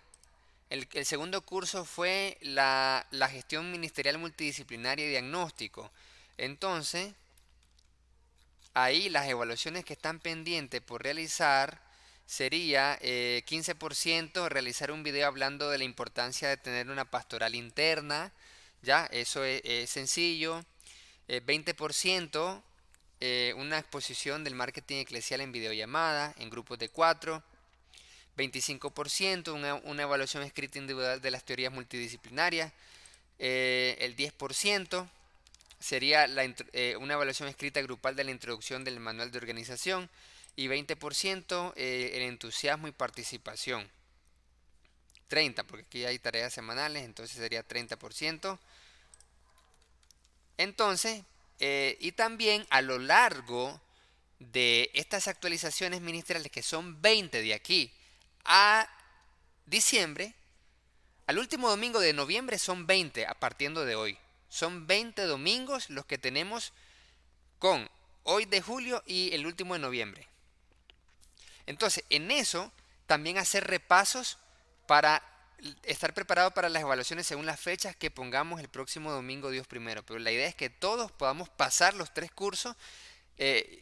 El segundo curso fue la gestión ministerial multidisciplinaria y diagnóstico. Entonces, ahí las evaluaciones que están pendientes por realizar sería 15% realizar un video hablando de la importancia de tener una pastoral interna, ya, eso es sencillo. 20% una exposición del marketing eclesial en videollamada, en grupos de 4. 25% una evaluación escrita individual de las teorías multidisciplinarias. El 10% sería una evaluación escrita grupal de la introducción del manual de organización. Y 20% el entusiasmo y participación. 30%, porque aquí hay tareas semanales, entonces sería 30%. Entonces, y también a lo largo de estas actualizaciones ministeriales, que son 20 de aquí a diciembre, al último domingo de noviembre son 20 a partir de hoy. Son 20 domingos los que tenemos con hoy de julio y el último de noviembre. Entonces, en eso también hacer repasos para estar preparado para las evaluaciones según las fechas que pongamos el próximo domingo, Dios primero. Pero la idea es que todos podamos pasar los 3 cursos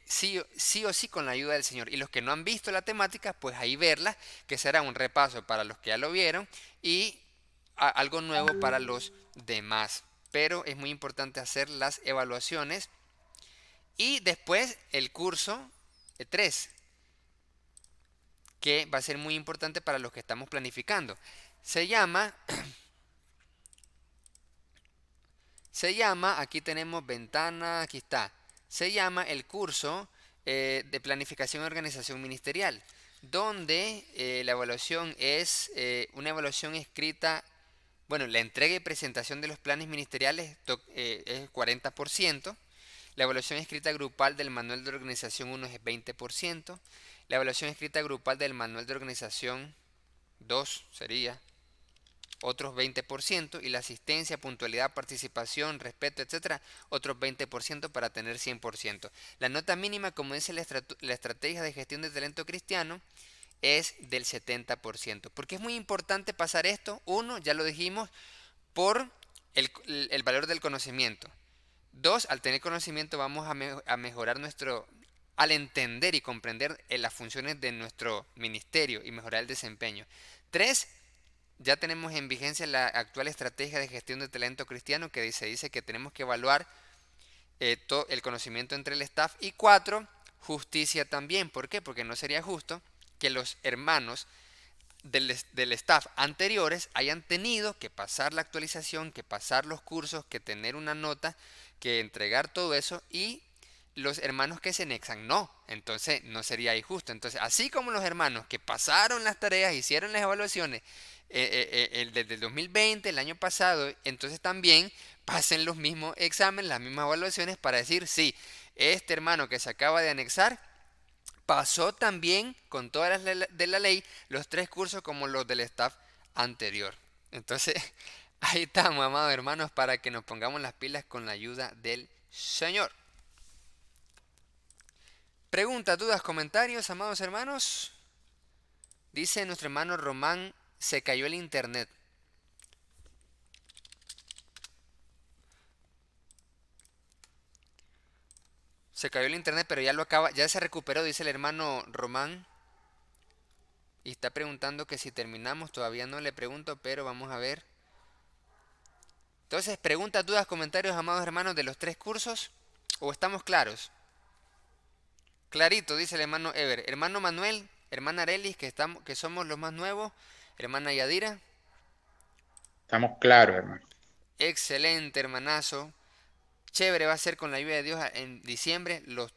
sí o sí con la ayuda del Señor. Y los que no han visto la temática, pues ahí verla, que será un repaso para los que ya lo vieron y algo nuevo para los demás. Pero es muy importante hacer las evaluaciones y después el curso 3, que va a ser muy importante para los que estamos planificando. Se llama, aquí tenemos ventana, aquí está. Se llama el curso de planificación y organización ministerial, donde la evaluación es una evaluación escrita, bueno, la entrega y presentación de los planes ministeriales es 40%, la evaluación escrita grupal del manual de organización 1 es 20%, la evaluación escrita grupal del manual de organización 2 sería otros 20%, y la asistencia, puntualidad, participación, respeto, etcétera, otros 20% para tener 100%. La nota mínima, como dice la estrategia de gestión de talento cristiano, es del 70%. Porque es muy importante pasar esto. Uno, ya lo dijimos, por el valor del conocimiento. Dos, al tener conocimiento vamos a mejorar al entender y comprender las funciones de nuestro ministerio y mejorar el desempeño. Tres, ya tenemos en vigencia la actual estrategia de gestión de talento cristiano, que dice que tenemos que evaluar el conocimiento entre el staff. Y 4, justicia también. ¿Por qué? Porque no sería justo que los hermanos del staff anteriores hayan tenido que pasar la actualización, que pasar los cursos, que tener una nota, que entregar todo eso, y los hermanos que se anexan no. Entonces no sería injusto. Entonces, así como los hermanos que pasaron las tareas, hicieron las evaluaciones desde el 2020, el año pasado, entonces también pasen los mismos exámenes, las mismas evaluaciones, para decir, sí, este hermano que se acaba de anexar pasó también con todas las de la ley los 3 cursos como los del staff anterior. Entonces, ahí estamos, amados hermanos, para que nos pongamos las pilas con la ayuda del Señor. Preguntas, dudas, comentarios, amados hermanos. Dice nuestro hermano Román, se cayó el internet. Se cayó el internet, pero ya se recuperó, dice el hermano Román. Y está preguntando que si terminamos. Todavía no le pregunto, pero vamos a ver. Entonces, preguntas, dudas, comentarios, amados hermanos, de los 3 cursos. ¿O estamos claros? Clarito, dice el hermano Ever. Hermano Manuel, hermana Arelis, que somos los más nuevos. Hermana Yadira. Estamos claros, hermano. Excelente, hermanazo. Chévere va a ser con la ayuda de Dios en diciembre las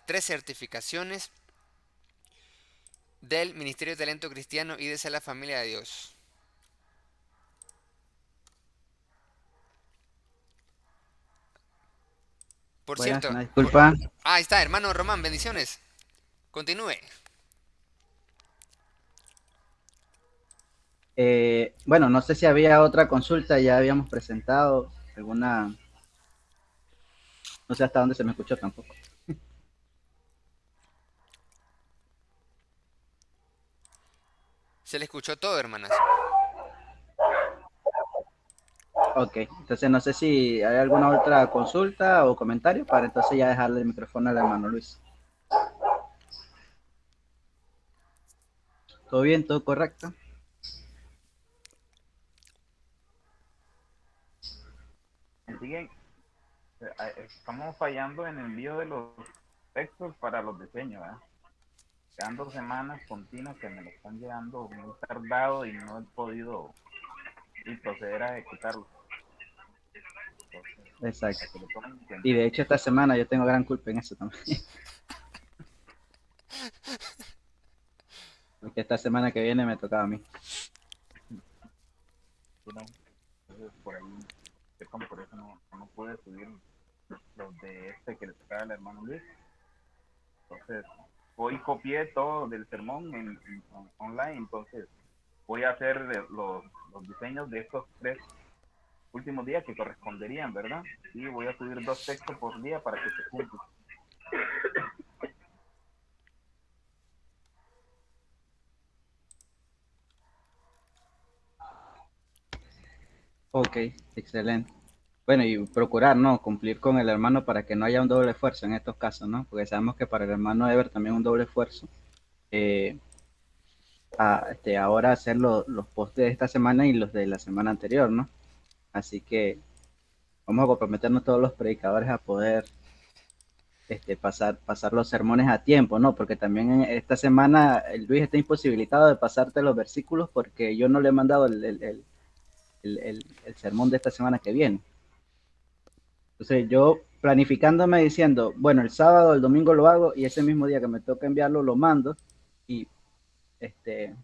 3 certificaciones del Ministerio de Talento Cristiano y de ser la familia de Dios. Por Buenas, cierto, una disculpa. ahí está, hermano Román, bendiciones. Continúe. Bueno, no sé si había otra consulta, ya habíamos presentado alguna, no sé hasta dónde se me escuchó tampoco. Se le escuchó todo, hermanas. Ok, entonces no sé si hay alguna otra consulta o comentario para entonces ya dejarle el micrófono al hermano Luis. ¿Todo bien? ¿Todo correcto? Siguen, estamos fallando en el envío de los textos para los diseños, ¿verdad? Quedan 2 semanas continuas que me lo están llegando muy tardado y no he podido proceder a ejecutarlo. Entonces, Exacto. para que lo tomen en cuenta. Y de hecho esta semana yo tengo gran culpa en eso también. Porque esta semana que viene me tocaba a mí. Sí, no, entonces, por ahí, sepan, por eso no pude subir los de este que le tocaba al hermano Luis. Entonces, hoy copié todo del sermón online, entonces voy a hacer los diseños de estos 3 últimos días que corresponderían, ¿verdad? Y voy a subir 2 textos por día para que se cumplan. Ok, excelente. Bueno, y procurar, ¿no? Cumplir con el hermano para que no haya un doble esfuerzo en estos casos, ¿no? Porque sabemos que para el hermano Ever también un doble esfuerzo. eh, ahora hacer los posts de esta semana y los de la semana anterior, ¿no? Así que vamos a comprometernos todos los predicadores a poder pasar los sermones a tiempo, ¿no? Porque también en esta semana el Luis está imposibilitado de pasarte los versículos porque yo no le he mandado el sermón de esta semana que viene. Entonces yo planificándome diciendo, bueno, el sábado, el domingo lo hago y ese mismo día que me toca enviarlo lo mando y este,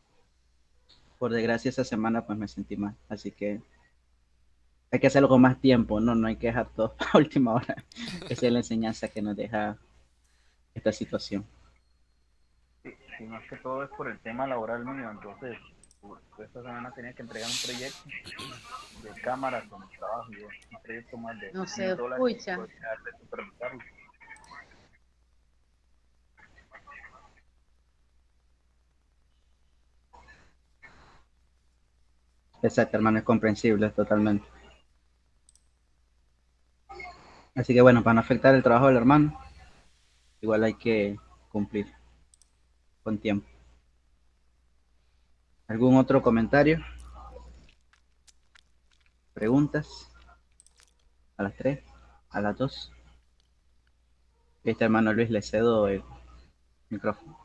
por desgracia esa semana pues me sentí mal. Así que hay que hacerlo con más tiempo, ¿no? No hay que dejar todo a última hora. Esa es la enseñanza que nos deja esta situación. Sí, sí, más que todo es por el tema laboral mío, entonces esta semana tenía que entregar un proyecto de cámaras con el trabajo y un proyecto más de No se $1000 y escucha. tuve que dejar de supervisarlo. Exacto, hermano, es comprensible totalmente. Así que bueno, para no afectar el trabajo del hermano, igual hay que cumplir con tiempo. ¿Algún otro comentario? ¿Preguntas? A las 3, a las 2. Este hermano Luis le cedo el micrófono.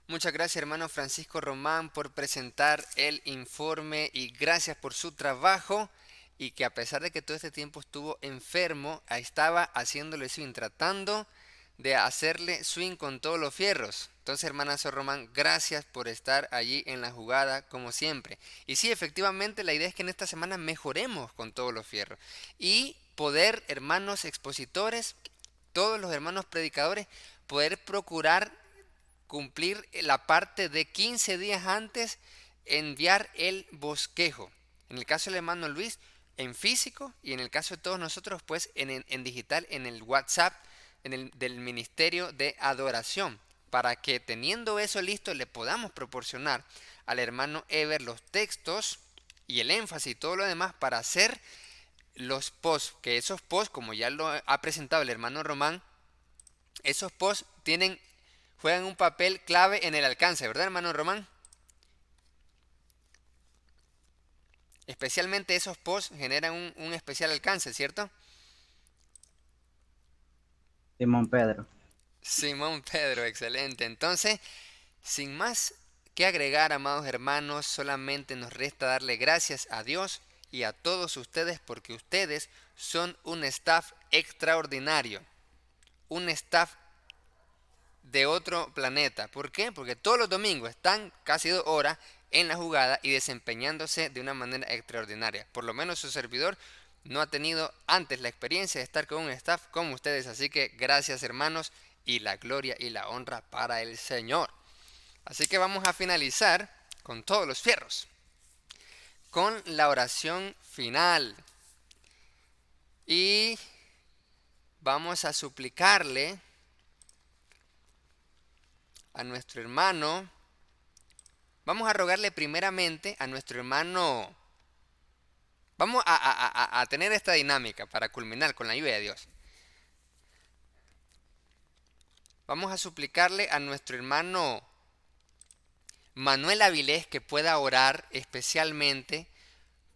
Muchas gracias, hermano Francisco Román, por presentar el informe y gracias por su trabajo y que a pesar de que todo este tiempo estuvo enfermo, ahí estaba haciéndole swing, tratando de hacerle swing con todos los fierros. Entonces, hermanazo Román, gracias por estar allí en la jugada como siempre. Y sí, efectivamente, la idea es que en esta semana mejoremos con todos los fierros y poder, hermanos expositores, todos los hermanos predicadores, poder procurar cumplir la parte de 15 días antes enviar el bosquejo. En el caso del hermano Luis, en físico y en el caso de todos nosotros, pues en digital, en el WhatsApp del Ministerio de Adoración, para que teniendo eso listo le podamos proporcionar al hermano Ever los textos y el énfasis y todo lo demás para hacer los posts, que esos posts, como ya lo ha presentado el hermano Román, esos posts juegan un papel clave en el alcance, ¿verdad, hermano Román? Especialmente esos posts generan un especial alcance, ¿cierto? Simón Pedro. Simón Pedro, excelente. Entonces, sin más que agregar, amados hermanos, solamente nos resta darle gracias a Dios y a todos ustedes porque ustedes son un staff extraordinario, un staff de otro planeta. ¿Por qué? Porque todos los domingos están casi 2 horas en la jugada y desempeñándose de una manera extraordinaria. Por lo menos su servidor no ha tenido antes la experiencia de estar con un staff como ustedes. Así que gracias, hermanos, y la gloria y la honra para el Señor. Así que vamos a finalizar con todos los fierros, con la oración final. Y vamos a suplicarle a nuestro hermano. Vamos a rogarle primeramente a nuestro hermano. Vamos a tener esta dinámica para culminar con la ayuda de Dios. Vamos a suplicarle a nuestro hermano Manuel Avilés que pueda orar especialmente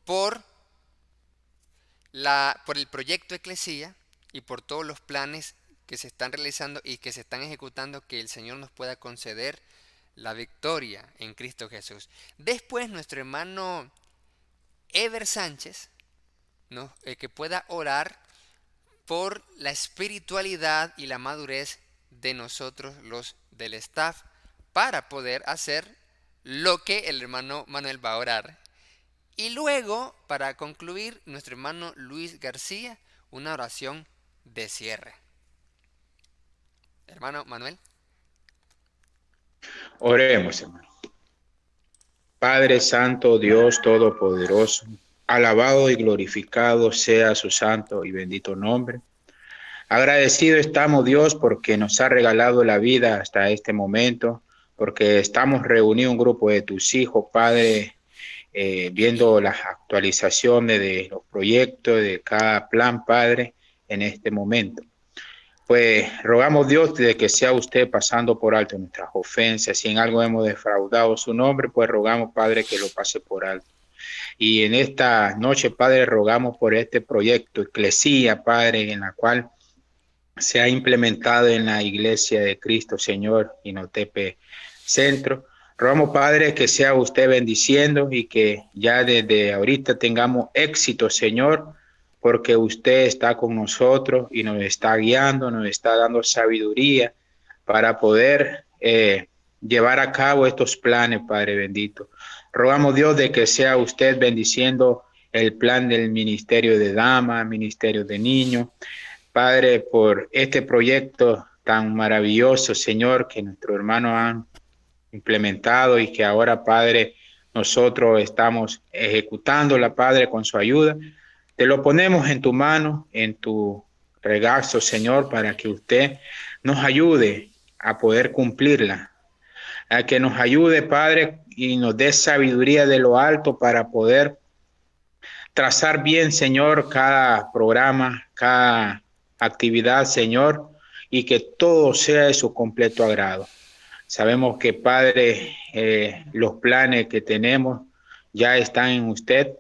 por por el proyecto Eclesia y por todos los planes que se están realizando y que se están ejecutando, que el Señor nos pueda conceder la victoria en Cristo Jesús. Después nuestro hermano Ever Sánchez, ¿no? Que pueda orar por la espiritualidad y la madurez de nosotros los del staff para poder hacer lo que el hermano Manuel va a orar. Y luego, para concluir, nuestro hermano Luis García, una oración de cierre. Hermano Manuel. Oremos, hermano. Padre Santo, Dios Todopoderoso, alabado y glorificado sea su santo y bendito nombre. Agradecido estamos, Dios, porque nos ha regalado la vida hasta este momento, porque estamos reunidos un grupo de tus hijos, Padre, viendo las actualizaciones de los proyectos, de cada plan, Padre, en este momento. Pues rogamos, Dios, de que sea usted pasando por alto nuestras ofensas. Si en algo hemos defraudado su nombre, pues rogamos, Padre, que lo pase por alto. Y en esta noche, Padre, rogamos por este proyecto Eclesia, Padre, en la cual se ha implementado en la Iglesia de Cristo, Señor, Inotepe Centro. Rogamos, Padre, que sea usted bendiciendo y que ya desde ahorita tengamos éxito, Señor, porque usted está con nosotros y nos está guiando, nos está dando sabiduría para poder llevar a cabo estos planes, Padre bendito. Rogamos, Dios, de que sea usted bendiciendo el plan del ministerio de damas, ministerio de niños, Padre, por este proyecto tan maravilloso, Señor, que nuestros hermanos han implementado y que ahora, Padre, nosotros estamos ejecutándola, Padre, con su ayuda. Te lo ponemos en tu mano, en tu regazo, Señor, para que usted nos ayude a poder cumplirla, a que nos ayude, Padre, y nos dé sabiduría de lo alto para poder trazar bien, Señor, cada programa, cada actividad, Señor, y que todo sea de su completo agrado. Sabemos que, Padre, los planes que tenemos ya están en usted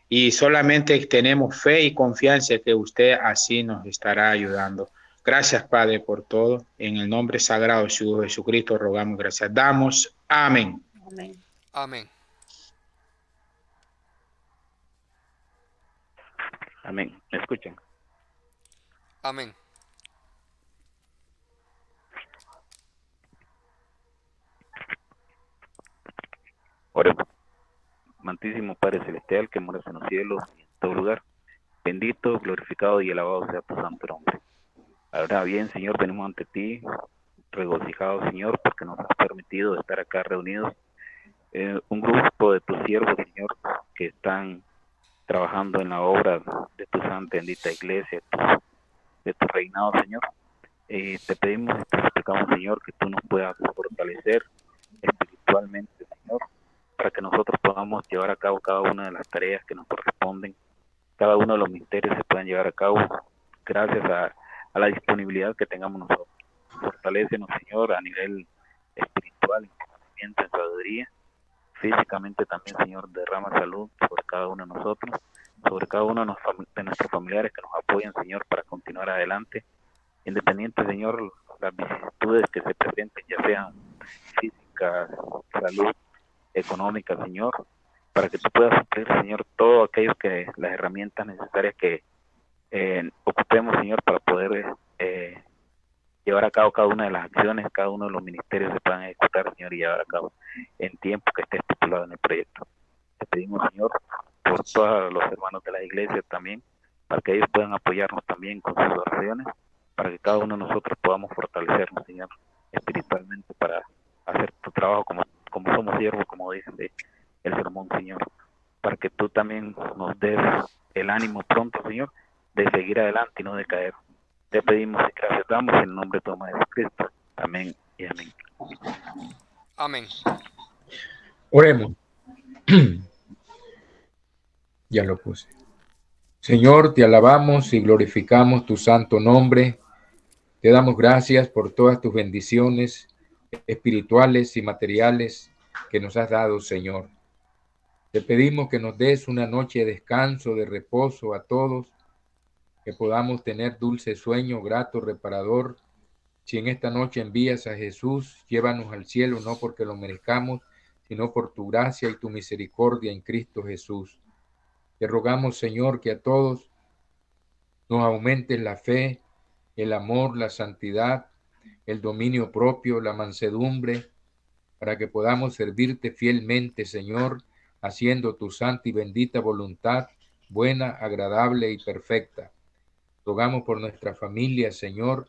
y solamente tenemos fe y confianza que usted así nos estará ayudando. Gracias, Padre, por todo. En el nombre sagrado de Jesucristo rogamos, gracias. Damos. Amén. Amén. Amén. Amén. ¿Me escuchan? Amén. Oremos. Amantísimo Padre Celestial, que moras en los cielos y en todo lugar, bendito, glorificado y alabado sea tu santo nombre. Ahora bien, Señor, venimos ante ti, regocijados, Señor, porque nos has permitido estar acá reunidos, un grupo de tus siervos, Señor, que están trabajando en la obra de tu santa bendita iglesia, de tu reinado, Señor. Te pedimos y te suplicamos, Señor, que tú nos puedas fortalecer espiritualmente, Señor, para que nosotros podamos llevar a cabo cada una de las tareas que nos corresponden, cada uno de los misterios se puedan llevar a cabo gracias a la disponibilidad que tengamos nosotros. Fortalécenos, Señor, a nivel espiritual, en conocimiento, en sabiduría, físicamente también, Señor, derrama salud sobre cada uno de nosotros, sobre cada uno de nuestros familiares que nos apoyan, Señor, para continuar adelante, independiente, Señor, las vicisitudes que se presenten, ya sean físicas, salud, económica, Señor, para que tú puedas suplir, Señor, todo aquello que las herramientas necesarias que ocupemos, Señor, para poder llevar a cabo cada una de las acciones, cada uno de los ministerios se puedan ejecutar, Señor, y llevar a cabo en tiempo que esté estipulado en el proyecto. Te pedimos, Señor, por todos los hermanos de la iglesia también, para que ellos puedan apoyarnos también con sus oraciones, para que cada uno de nosotros podamos fortalecernos, Señor, espiritualmente para hacer tu trabajo como somos siervos, como dicen el sermón, Señor, para que tú también nos des el ánimo pronto, Señor, de seguir adelante y no de caer. Te pedimos y gracias damos en el nombre de tu Hijo Jesucristo. Amén y amén. Amén. Oremos. Ya lo puse. Señor, te alabamos y glorificamos tu santo nombre. Te damos gracias por todas tus bendiciones espirituales y materiales que nos has dado, Señor. Te pedimos que nos des una noche de descanso, de reposo a todos, que podamos tener dulce sueño, grato, reparador. Si en esta noche envías a Jesús, llévanos al cielo, no porque lo merezcamos, sino por tu gracia y tu misericordia en Cristo Jesús. Te rogamos, Señor, que a todos nos aumentes la fe, el amor, la santidad, el dominio propio, la mansedumbre, para que podamos servirte fielmente, Señor, haciendo tu santa y bendita voluntad, buena, agradable y perfecta. Rogamos por nuestra familia, Señor,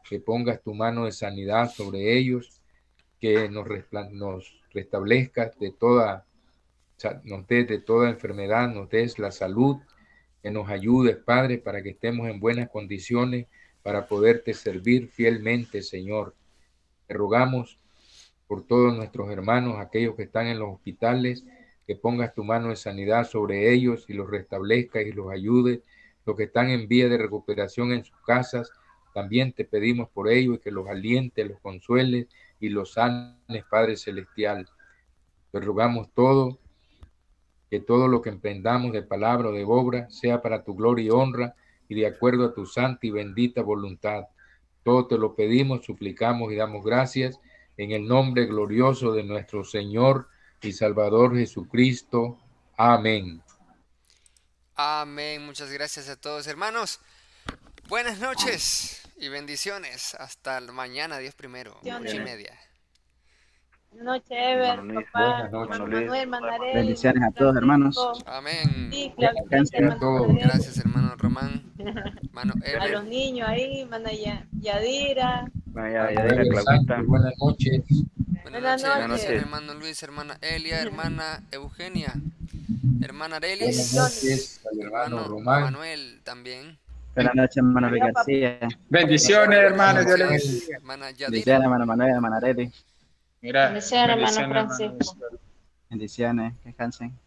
que pongas tu mano de sanidad sobre ellos, que nos restablezcas nos des de toda enfermedad, nos des la salud, que nos ayudes, Padre, para que estemos en buenas condiciones para poderte servir fielmente, Señor. Te rogamos por todos nuestros hermanos, aquellos que están en los hospitales, que pongas tu mano de sanidad sobre ellos y los restablezcas y los ayudes. Los que están en vía de recuperación en sus casas, también te pedimos por ellos y que los alientes, los consueles y los sanes, Padre Celestial. Te rogamos que todo lo que emprendamos de palabra o de obra sea para tu gloria y honra y de acuerdo a tu santa y bendita voluntad. Todo te lo pedimos, suplicamos y damos gracias en el nombre glorioso de nuestro Señor y Salvador Jesucristo. Amén. Amén. Muchas gracias a todos, hermanos. Buenas noches y bendiciones. Hasta mañana, Dios primero, 8:30. Buenas noches, Ever, Hermano Luis, papá, buenas noches. hermano Manuel, hermana Arely, Bendiciones a todos, hermanos. Francisco, Amén. sí, Claudita, Descansen. hermano Gabriel, Gracias, hermano Román, hermano a Ever. los niños ahí, hermana Yadira. Vaya, Padre ya dile a Santo, Claudita. buenas noches. Buenas noches, noches. hermano Luis, hermana Elia, hermana Eugenia, hermana Buenas Arelis, noches al hermano hermano Román. Manuel también. Buenas noches, hermano Luis García. Bendiciones, hermano. Dios le Bendiciones, bendiga. hermana Yadira. Bendiciones, hermano Manuel, hermana Arely. Mira, Bendiciones, hermano bendiciones, Francisco. Bendiciones, descansen.